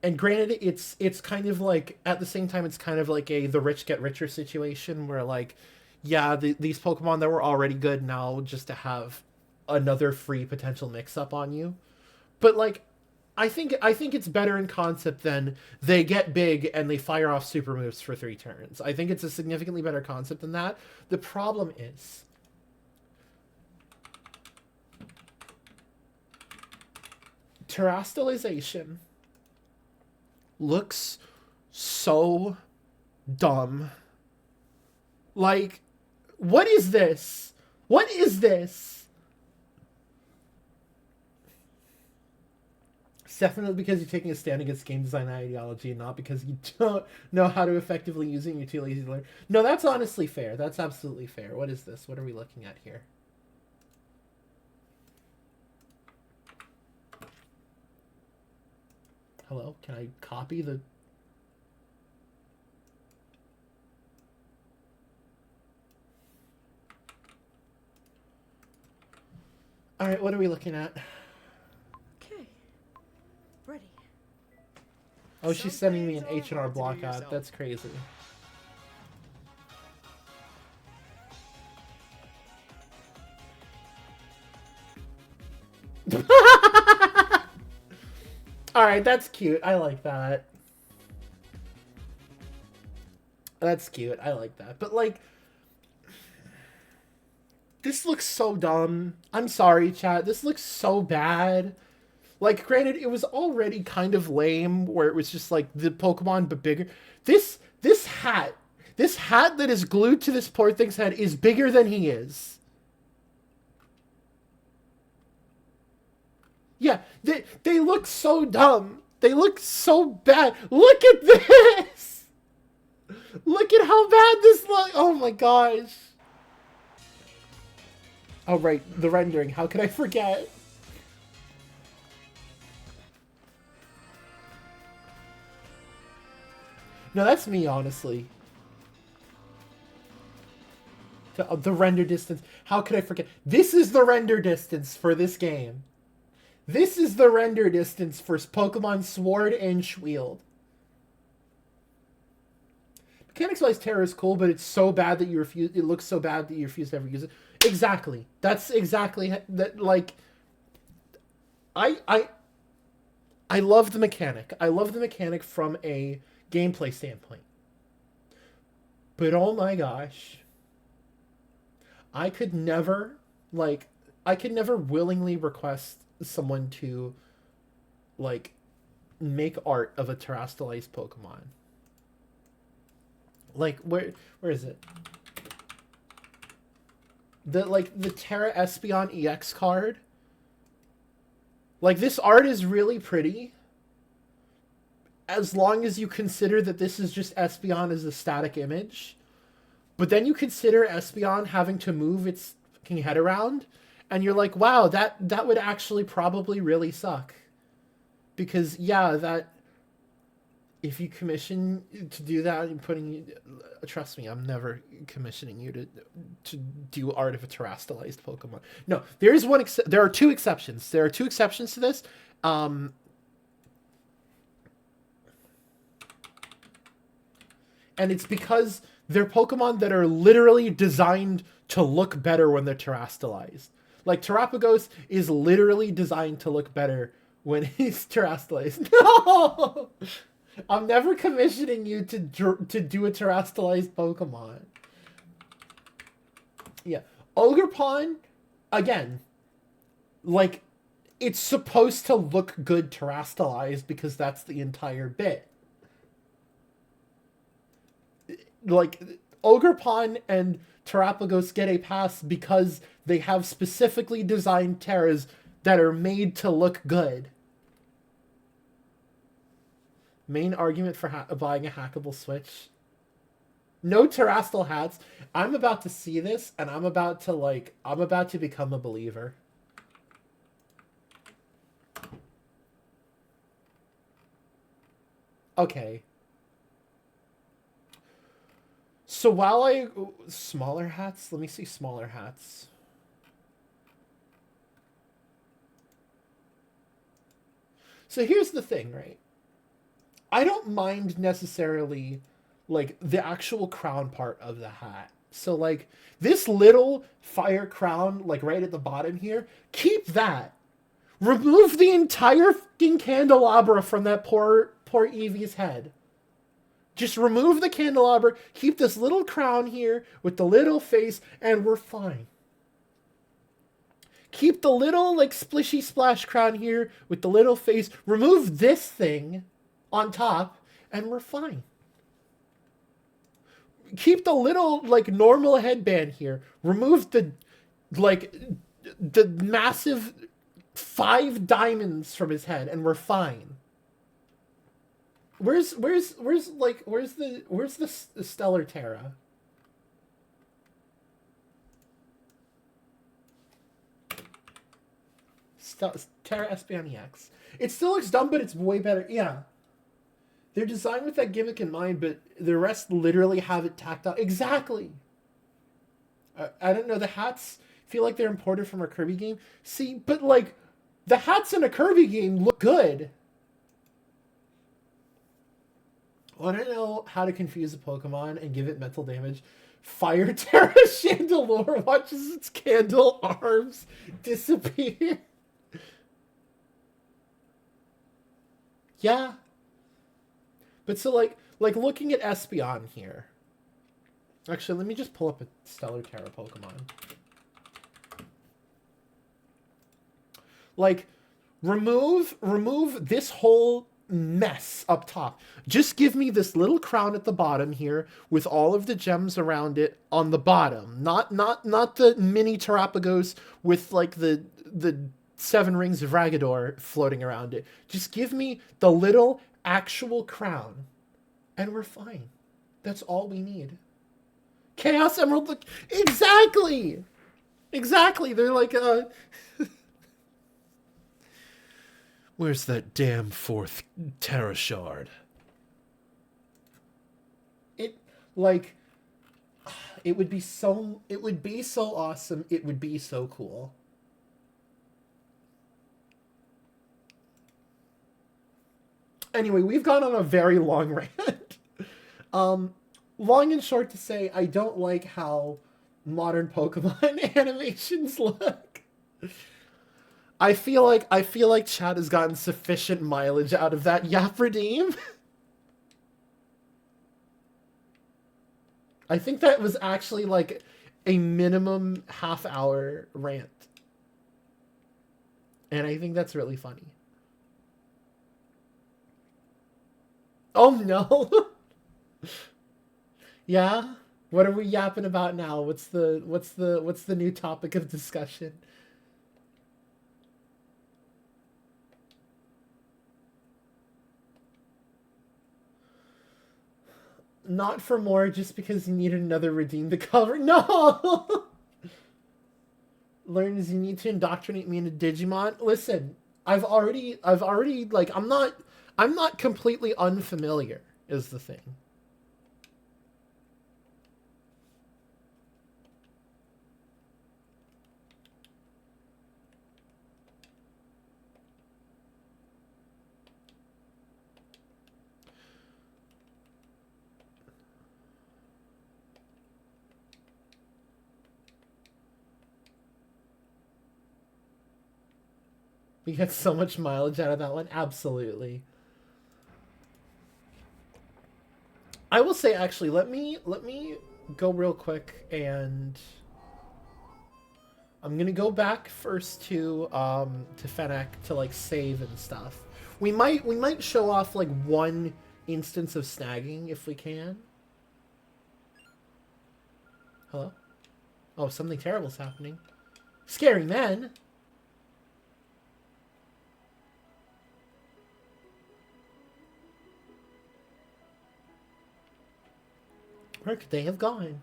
And granted, it's kind of like, at the same time, it's kind of like the rich get richer situation where, like, yeah, these Pokemon that were already good now just to have another free potential mix-up on you. But, like, I think it's better in concept than they get big and they fire off super moves for 3 turns. I think it's a significantly better concept than that. The problem is, terrestrialization looks so dumb. Like, what is this? What is this? It's definitely because you're taking a stand against game design ideology and not because you don't know how to effectively use it and you're too lazy to learn. No, that's honestly fair. That's absolutely fair. What is this? What are we looking at here? Hello? Can I copy the... Alright, what are we looking at?
Okay. Ready.
Oh, she's sending me an H&R block ad. That's crazy. Alright, that's cute. I like that. That's cute. I like that. But, like, this looks so dumb. I'm sorry, chat. This looks so bad. Like, granted, it was already kind of lame, where it was just, like, the Pokemon, but bigger. This hat that is glued to this poor thing's head is bigger than he is. Yeah, they look so dumb. They look so bad. Look at this! Look at how bad this looks. Oh my gosh. Oh, right. The rendering. How could I forget? No, that's me, honestly. The render distance. How could I forget? This is the render distance for this game. This is the render distance for Pokemon Sword and Shield. Mechanics-wise, Terra is cool, but it's so bad that you refuse. It looks so bad that you refuse to ever use it. Exactly. That's exactly that. Like, I love the mechanic. I love the mechanic from a gameplay standpoint. But oh my gosh. I could never willingly request someone to, like, make art of a terrestrialized Pokemon. Like, where is it? The Terra Espeon EX card. Like, this art is really pretty. As long as you consider that this is just Espeon as a static image. But then you consider Espeon having to move its fucking head around, and you're like, wow, that would actually probably really suck. Because, yeah, that... If you commission to do that and putting... Trust me, I'm never commissioning you to do art of a terrestrialized Pokemon. No, there is one... There are two exceptions. There are two exceptions to this. And it's because... They're Pokemon that are literally designed to look better when they're terrestrialized. Like, Terrapagos is literally designed to look better when he's terrestrialized. No! I'm never commissioning you to do a terrestrialized Pokemon. Yeah. Ogerpon, again, like, it's supposed to look good terrestrialized because that's the entire bit. Like, Ogerpon and Terrapagos get a pass because they have specifically designed Terras that are made to look good. Main argument for buying a hackable Switch. No terrestrial hats. I'm about to see this, and I'm about to become a believer. Okay. So while smaller hats, let me see smaller hats. So here's the thing, right? I don't mind necessarily, like, the actual crown part of the hat. So, like, this little fire crown, like, right at the bottom here, keep that. Remove the entire fucking candelabra from that poor Eevee's head. Just remove the candelabra, keep this little crown here with the little face, and we're fine. Keep the little, like, splishy splash crown here with the little face. Remove this thing on top, and we're fine. Keep the little, like, normal headband here. Remove the, like, the massive 5 diamonds from his head, and we're fine. Where's the Stellar Terra? Terra Espeon EX. It still looks dumb, but it's way better. Yeah. They're designed with that gimmick in mind, but the rest literally have it tacked on. Exactly. I don't know. The hats feel like they're imported from a Kirby game. See, but, like, the hats in a Kirby game look good. Want to know how to confuse a Pokemon and give it mental damage? Fire Terra Chandelure watches its candle arms disappear. Yeah. But so, like looking at Espeon here. Actually, let me just pull up a Stellar Terra Pokemon. Like, remove this whole mess up top. Just give me this little crown at the bottom here with all of the gems around it on the bottom. Not the mini Terrapagos with, like, the 7 rings of Ragador floating around it. Just give me the little actual crown and we're fine. That's all we need. Chaos Emerald, look, exactly. They're like
Where's that damn 4th Terra Shard?
Like, it would be so awesome. It would be so cool. Anyway, we've gone on a very long rant. Long and short to say, I don't like how modern Pokemon animations look. I feel like Chad has gotten sufficient mileage out of that Yap Redeem. I think that was actually like a minimum half-hour rant. And I think that's really funny. Oh no. Yeah? What are we yapping about now? What's the new topic of discussion? Not for more just because you needed another redeem to cover. No! Learn is you need to indoctrinate me into Digimon. Listen, I've already like I'm not completely unfamiliar is the thing. We get so much mileage out of that one. Absolutely. I will say, actually, let me go real quick, and I'm gonna go back first to Fennec to like save and stuff. We might show off like one instance of snagging if we can. Hello? Oh, something terrible's happening. Scary men. Where could they have gone?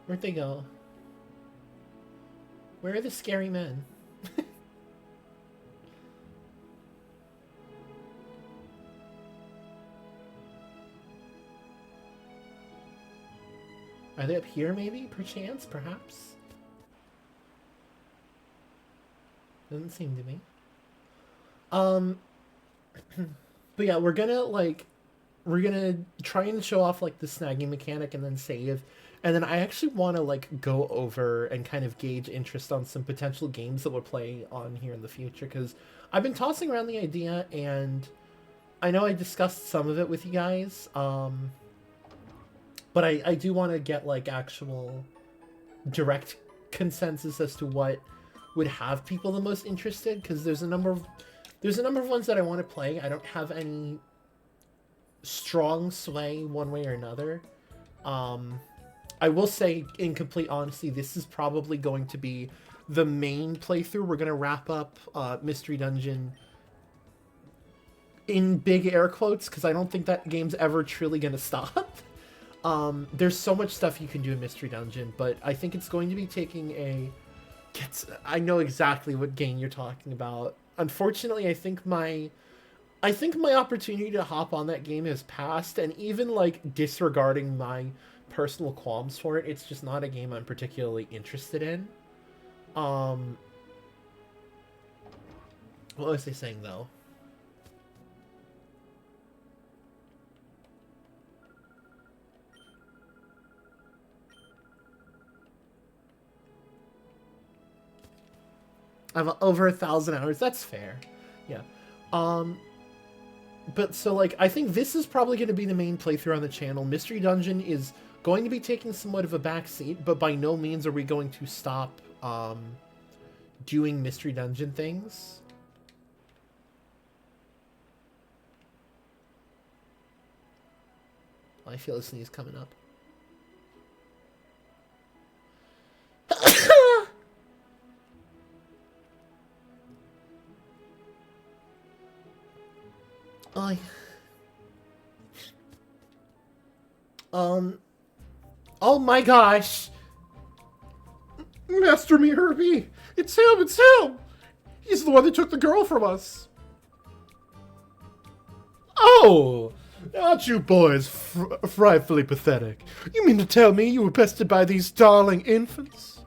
Where'd they go? Where are the scary men? Are they up here maybe? Perchance? Perhaps? Doesn't seem to be. But yeah, we're gonna try and show off like the snagging mechanic and then save. And then I actually want to like go over and kind of gauge interest on some potential games that we'll play on here in the future, because I've been tossing around the idea and I know I discussed some of it with you guys. But I do want to get like actual direct consensus as to what would have people the most interested, because there's a number of ones that I want to play. I don't have any strong sway one way or another. I will say, in complete honesty, this is probably going to be the main playthrough. We're going to wrap up Mystery Dungeon in big air quotes, because I don't think that game's ever truly going to stop. There's so much stuff you can do in Mystery Dungeon, but I think it's going to be taking a... I know exactly what game you're talking about. Unfortunately, I think my opportunity to hop on that game has passed, and even like disregarding my personal qualms for it, it's just not a game I'm particularly interested in. What was I saying though? I have over 1,000 hours. That's fair. Yeah. But so like, I think this is probably going to be the main playthrough on the channel. Mystery Dungeon is going to be taking somewhat of a backseat, but by no means are we going to stop doing Mystery Dungeon things. I feel a sneeze coming up. I... Oh my gosh! Master me, Herbie!
It's him! It's him! He's the one that took the girl from us.
Oh! Aren't you boys frightfully pathetic? You mean to tell me you were pestered by these darling infants?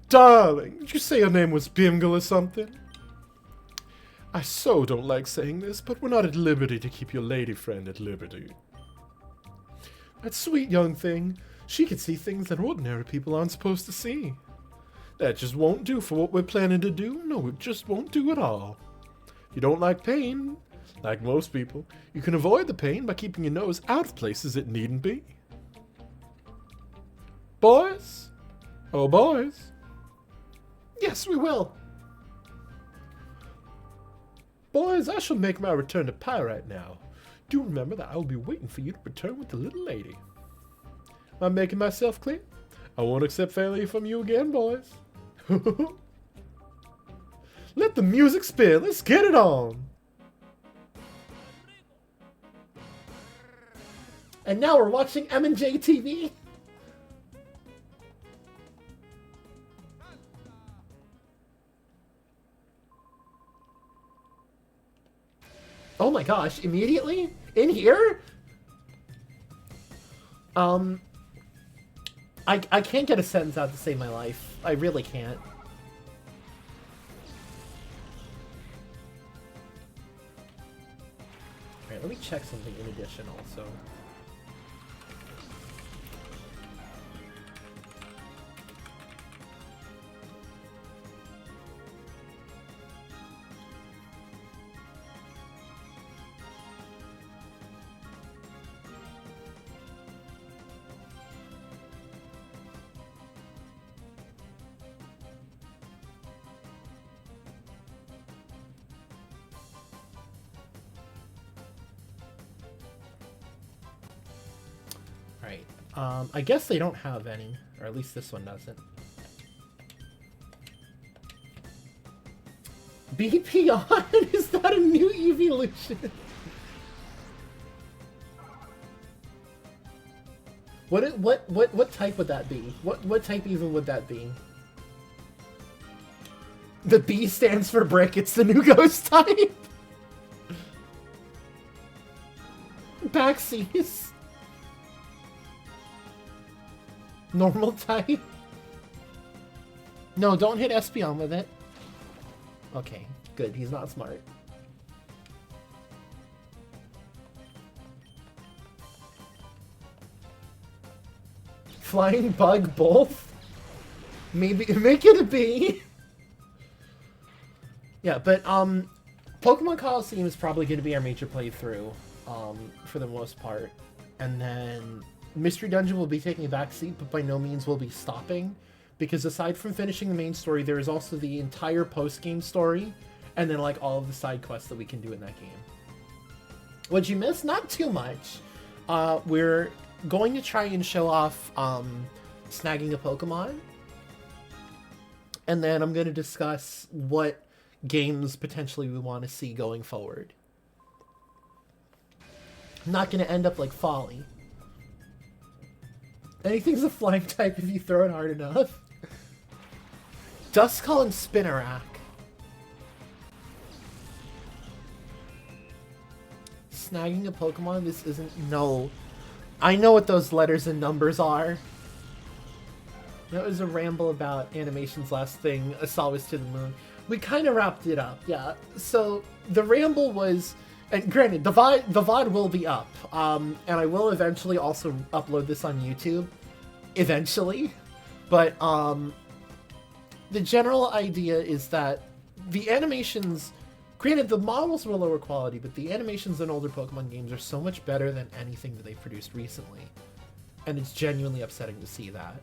Darling, did you say your name was Bimgle or something? I so don't like saying this, but we're not at liberty to keep your lady friend at liberty. That sweet young thing, she can see things that ordinary people aren't supposed to see. That just won't do for what we're planning to do. No, it just won't do at all. You don't like pain, like most people. You can avoid the pain by keeping your nose out of places it needn't be. Boys? Oh, boys.
Yes, we will.
Boys, I shall make my return to Pyrite now. Do remember that I will be waiting for you to return with the little lady. Am I making myself clear? I won't accept failure from you again, boys. Let the music spin. Let's get it on.
And now we're watching M&J TV. Oh my gosh, immediately? In here? I can't get a sentence out to save my life. I really can't. Alright, let me check something in addition also. Right. I guess they don't have any, or at least this one doesn't. BP on? Is that a new evolution? What type would that be? What type even would that be? The B stands for brick. It's the new ghost type. Backseas. Normal type? No, don't hit Espeon with it. Okay, good. He's not smart. Flying bug both? Maybe make it a B. Yeah, but Pokemon Colosseum is probably going to be our major playthrough for the most part. And then Mystery Dungeon will be taking a backseat, but by no means will be stopping, because aside from finishing the main story, there is also the entire post-game story, and then like all of the side quests that we can do in that game. What'd you miss? Not too much. We're going to try and show off snagging a Pokemon, and then I'm going to discuss what games potentially we want to see going forward. I'm not going to end up like Folly. Anything's a flying type if you throw it hard enough. Duskull and Spinarak. Snagging a Pokemon? This isn't... No. I know what those letters and numbers are. That was a ramble about Animation's last thing, A Solace to the Moon. We kind of wrapped it up, yeah. So, the ramble was... And granted, the VOD will be up, and I will eventually also upload this on YouTube, eventually, but the general idea is that the animations, granted the models were lower quality, but the animations in older Pokemon games are so much better than anything that they've produced recently, and it's genuinely upsetting to see that.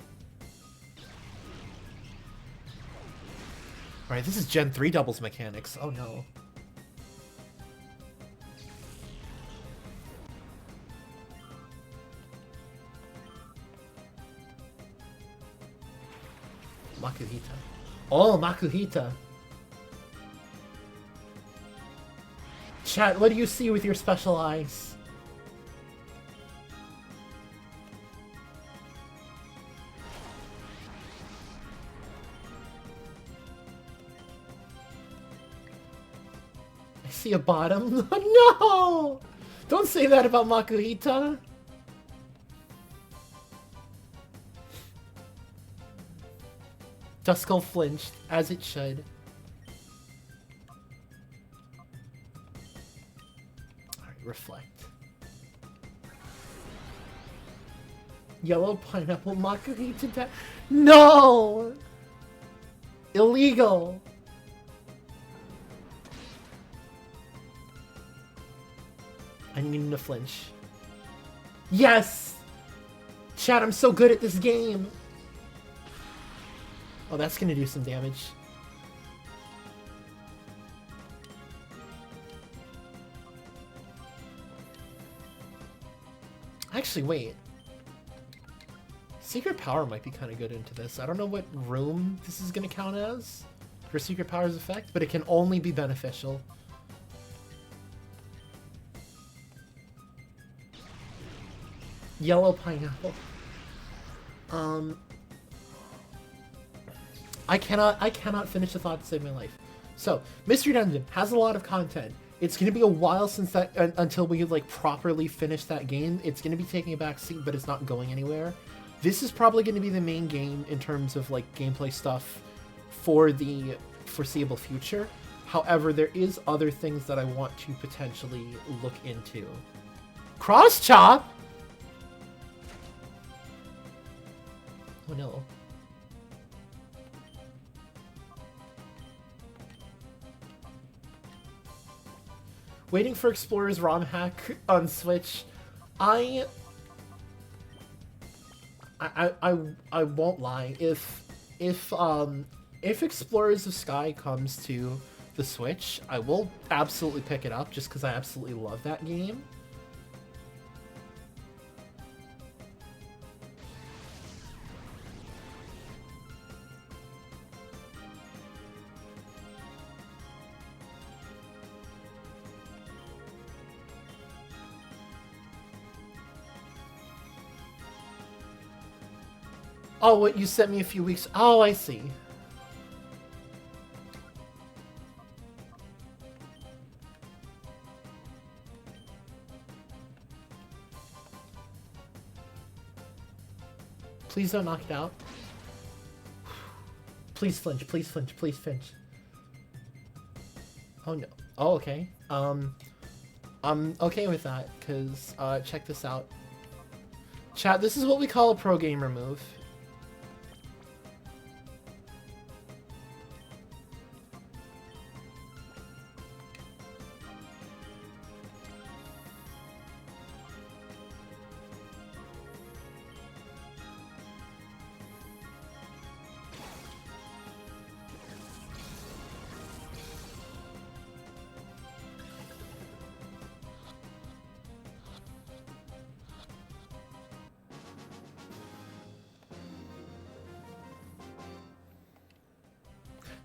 Alright, this is Gen 3 doubles mechanics, oh no. Makuhita. Oh, Makuhita. Chat, what do you see with your special eyes? see a bottom. No! Don't say that about Makuhita. Duskull flinched, as it should. Alright, reflect. Yellow pineapple Makuhita death. No! Illegal! I need him to flinch. Yes! Chat, I'm so good at this game! Oh, that's gonna do some damage. Actually, wait. Secret Power might be kind of good into this. I don't know what room this is gonna count as for Secret Power's effect, but it can only be beneficial. Yellow pineapple. I cannot finish the thought to save my life. So, Mystery Dungeon has a lot of content. It's gonna be a while since that until we like properly finish that game. It's gonna be taking a back seat, but it's not going anywhere. This is probably gonna be the main game in terms of like gameplay stuff for the foreseeable future. However, there is other things that I want to potentially look into. Cross chop. Oh no. Waiting for Explorer's ROM hack on Switch. I won't lie. If Explorers of Sky comes to the Switch, I will absolutely pick it up just because I absolutely love that game. Oh, what you sent me a few weeks. Oh, I see. Please don't knock it out. Please flinch, please flinch, please flinch. Oh no. Oh, okay. I'm okay with that, because, check this out. Chat, this is what we call a pro gamer move.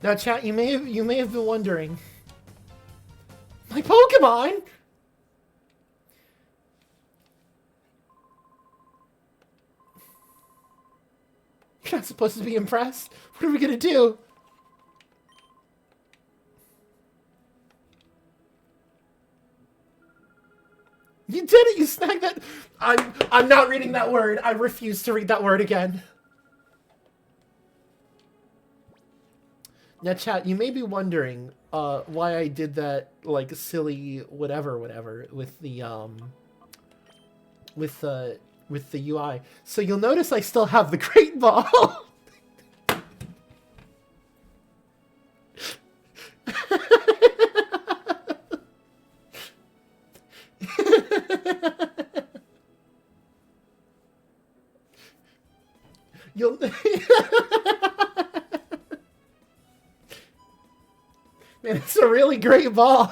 Now, chat, you may have been wondering, my Pokemon. You're not supposed to be impressed. What are we gonna do? You did it. You snagged that. I'm not reading that word. I refuse to read that word again. Now, chat, you may be wondering why I did that, like, silly whatever with the UI. So you'll notice I still have the Great Ball. You'll. Man, it's a really great ball.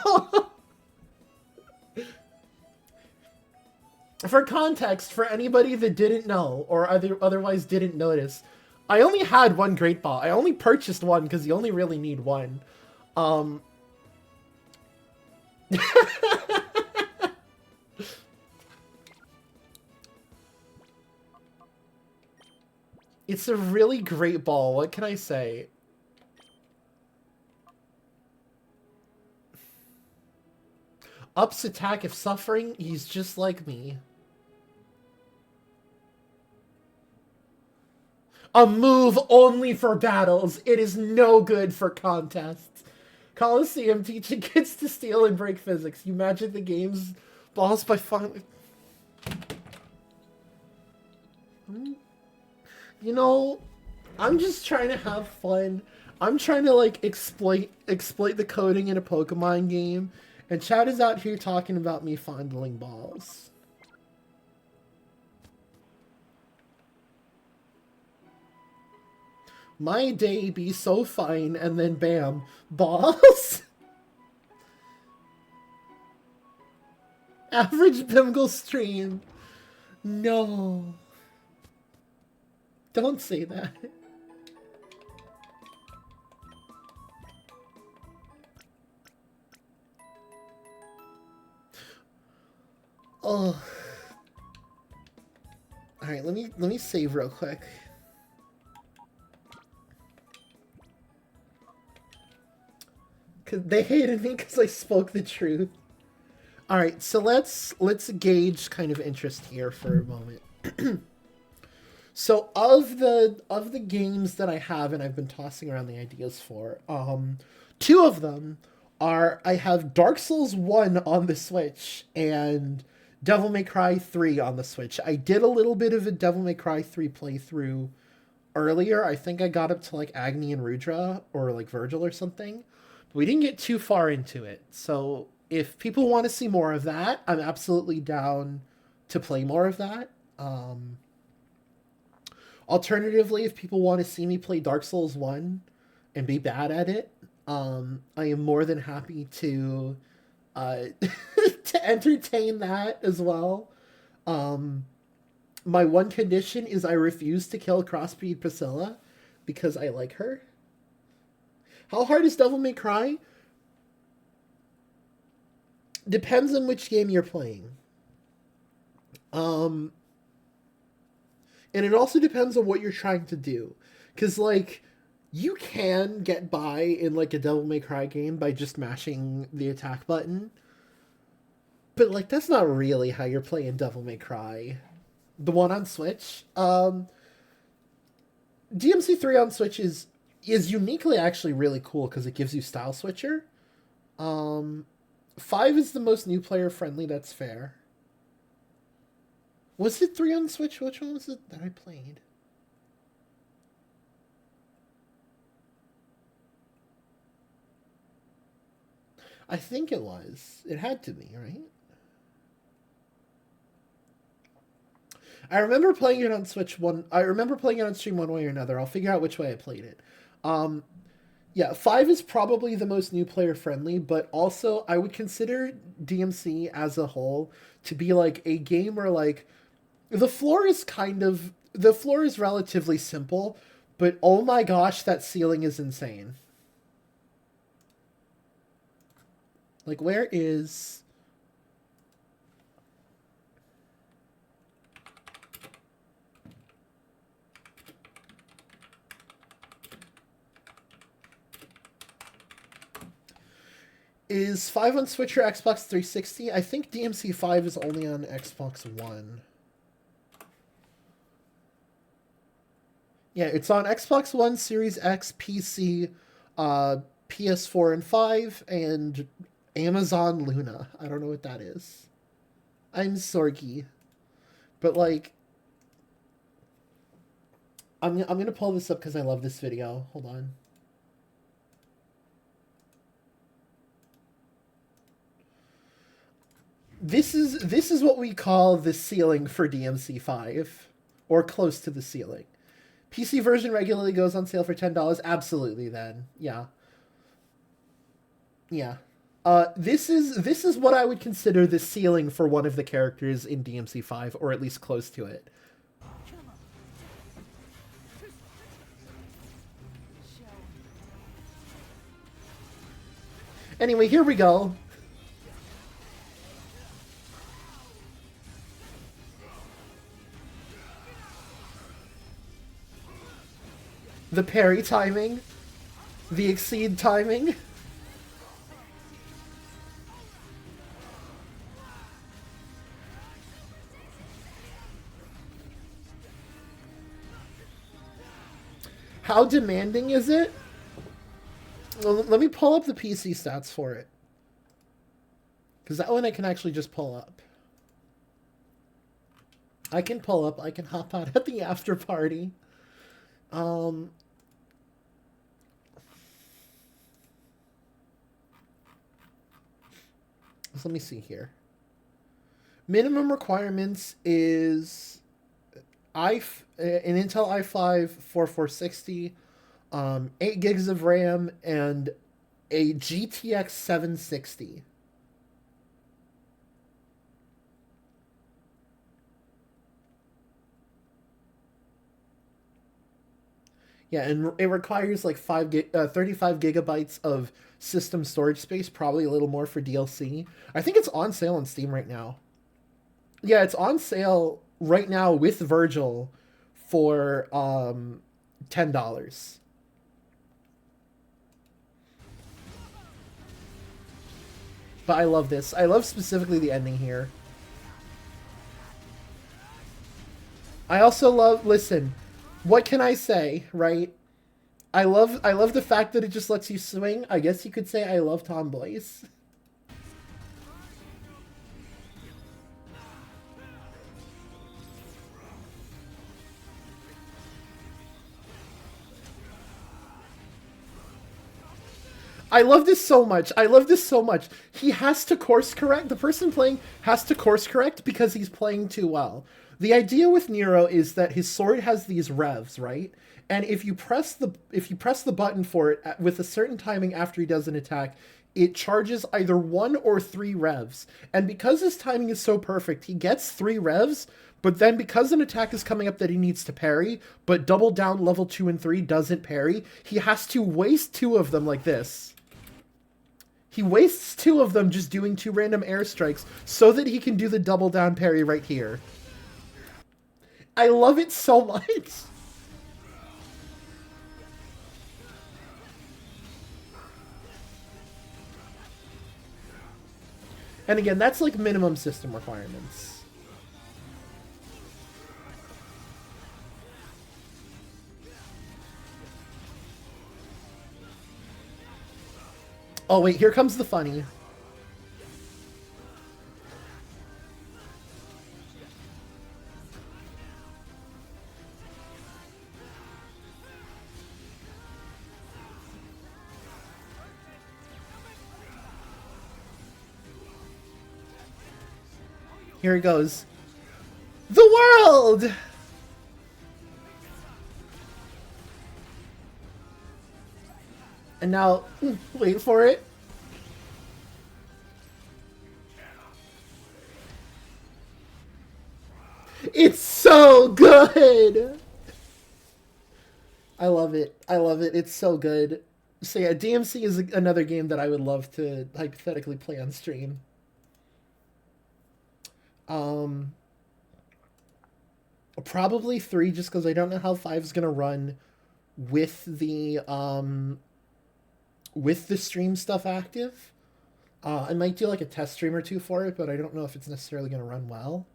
For context, for anybody that didn't know or otherwise didn't notice, I only had one great ball. I only purchased one because you only really need one. It's a really great ball. What can I say? Ups attack if suffering, he's just like me. A move only for battles. It is no good for contests. Colosseum teaching kids to steal and break physics. You magic the game's balls by finally... You know, I'm just trying to have fun. I'm trying to, like, exploit the coding in a Pokemon game. And Chad is out here talking about me fondling balls. My day be so fine, and then bam, balls. Average Bimgle stream. No. Don't say that. Oh. Alright, let me save real quick. Cause they hated me because I spoke the truth. Alright, so let's gauge kind of interest here for a moment. So of the games that I have and I've been tossing around the ideas for, two of them are, I have Dark Souls 1 on the Switch and Devil May Cry 3 on the Switch. I did a little bit of a Devil May Cry 3 playthrough earlier. I think I got up to like Agni and Rudra or like Virgil or something. But we didn't get too far into it. So if people want to see more of that, I'm absolutely down to play more of that. Alternatively, if people want to see me play Dark Souls 1 and be bad at it, I am more than happy to to entertain that as well. My one condition is I refuse to kill Crossbreed Priscilla because I like her. How hard is Devil May Cry? Depends on which game you're playing. And it also depends on what you're trying to do. Because, like, you can get by in, like, a Devil May Cry game by just mashing the attack button. But, like, that's not really how you're playing Devil May Cry. The one on Switch. DMC3 on Switch is uniquely actually really cool because it gives you Style Switcher. 5 is the most new player friendly, that's fair. Was it 3 on Switch? Which one was it that I played? I think it was. It had to be, right? I remember playing it on Switch I remember playing it on stream one way or another. I'll figure out which way I played it. Yeah, 5 is probably the most new player friendly, but also I would consider DMC as a whole to be like a game where like the floor is relatively simple, but oh my gosh, that ceiling is insane. Like, where is... Is 5 on Switch or Xbox 360? I think DMC 5 is only on Xbox One. Yeah, it's on Xbox One, Series X, PC, PS4 and 5, and Amazon Luna. I don't know what that is. I'm Sorky. But, like... I'm gonna pull this up because I love this video. Hold on. This is what we call the ceiling for DMC 5. Or close to the ceiling. PC version regularly goes on sale for $10. Absolutely, then. Yeah. Yeah. This is what I would consider the ceiling for one of the characters in DMC 5, or at least close to it. Anyway, here we go. The parry timing. The exceed timing. How demanding is it? Well, let me pull up the PC stats for it. Because that one I can actually just pull up. I can hop out at the after party. So let me see here. Minimum requirements is an Intel i5 4460, 8 gigs of RAM, and a GTX 760. Yeah, and it requires like 35 gigabytes of system storage space, probably a little more for DLC. I think it's on sale on Steam right now. Yeah, it's on sale right now with Virgil for $10. But I love this. I love specifically the ending here. I also love, listen, what can I say, right? I love the fact that it just lets you swing. I guess you could say I love tomboys. I love this so much. I love this so much. He has to course correct. The person playing has to course correct because he's playing too well. The idea with Nero is that his sword has these revs, right? And if you press the button for it with a certain timing after he does an attack, it charges either 1 or 3 revs. And because his timing is so perfect, he gets 3 revs, but then because an attack is coming up that he needs to parry, but double down level 2 and 3 doesn't parry, he has to waste 2 of them like this. He wastes 2 of them just doing 2 random airstrikes so that he can do the double down parry right here. I love it so much. And again, that's like minimum system requirements. Oh wait, here comes the funny. Here it goes. The world! And now, wait for it. It's so good! I love it. I love it. It's so good. So yeah, DMC is another game that I would love to hypothetically play on stream. Probably 3, just because I don't know how 5 is gonna run with the stream stuff active. I might do like a test stream or 2 for it, but I don't know if it's necessarily gonna run well.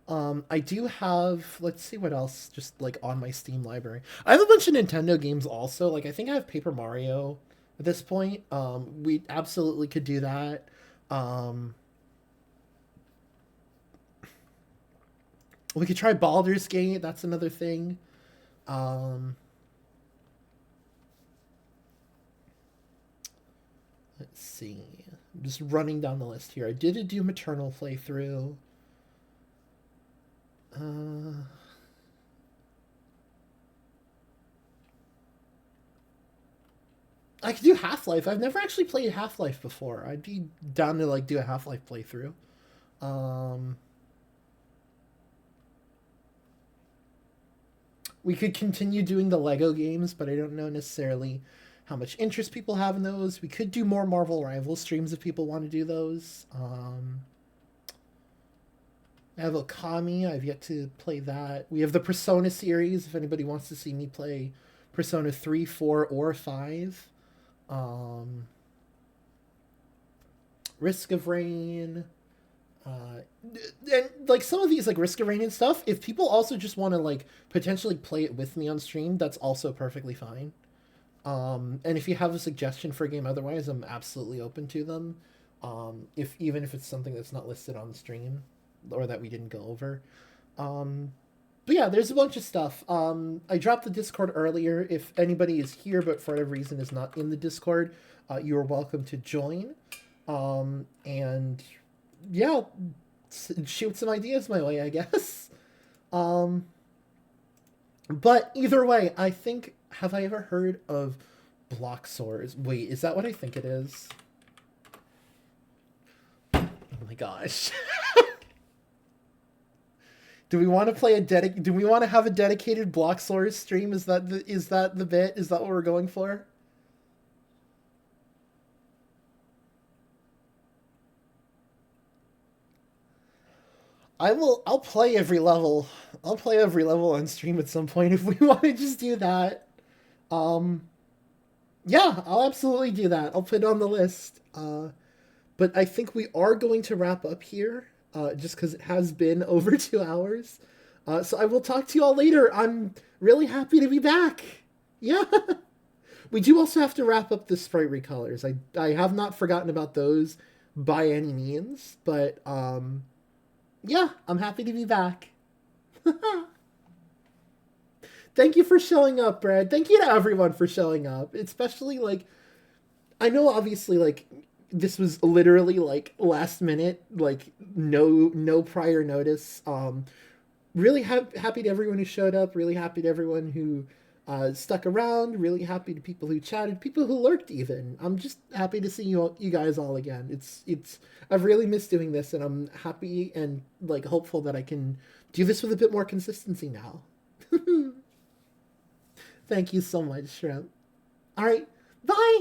I do have, let's see what else, just like on my Steam library. I have a bunch of Nintendo games also. Like I think I have Paper Mario at this point. We absolutely could do that. We could try Baldur's Gate. That's another thing. Let's see. I'm just running down the list here. I did a Doom Eternal playthrough. I could do Half-Life. I've never actually played Half-Life before. I'd be down to like do a Half-Life playthrough. We could continue doing the Lego games, but I don't know necessarily how much interest people have in those. We could do more Marvel Rivals streams if people want to do those. I have Okami. I've yet to play that. We have the Persona series, if anybody wants to see me play Persona 3, 4, or 5. Risk of Rain. And like some of these like Risk of Rain and stuff, if people also just want to like potentially play it with me on stream, that's also perfectly fine. And if you have a suggestion for a game otherwise, I'm absolutely open to them. If even if it's something that's not listed on the stream or that we didn't go over. But yeah, there's a bunch of stuff. I dropped the Discord earlier. If anybody is here but for whatever reason is not in the Discord, you are welcome to join. And yeah, shoot some ideas my way, I guess. But either way, I think, have I ever heard of block swords? Wait, is that what I think it is? Oh my gosh. Do we want to play a do we want to have a dedicated block swords stream? Is that the bit? Is that what we're going for? I'll play every level. I'll play every level on stream at some point if we want to just do that. Yeah, I'll absolutely do that. I'll put it on the list. But I think we are going to wrap up here, just because it has been over 2 hours. So I will talk to you all later. I'm really happy to be back. Yeah. We do also have to wrap up the sprite recolors. I have not forgotten about those by any means, but yeah, I'm happy to be back. Thank you for showing up, Brad. Thank you to everyone for showing up. Especially, like, I know obviously, like, this was literally, like, last minute, like, no prior notice. Really happy to everyone who showed up. Really happy to everyone who stuck around. Really happy to people who chatted. People who lurked even. I'm just happy to see you guys all again. I've really missed doing this, and I'm happy and, like, hopeful that I can do this with a bit more consistency now. Thank you so much, Shrimp. All right, bye!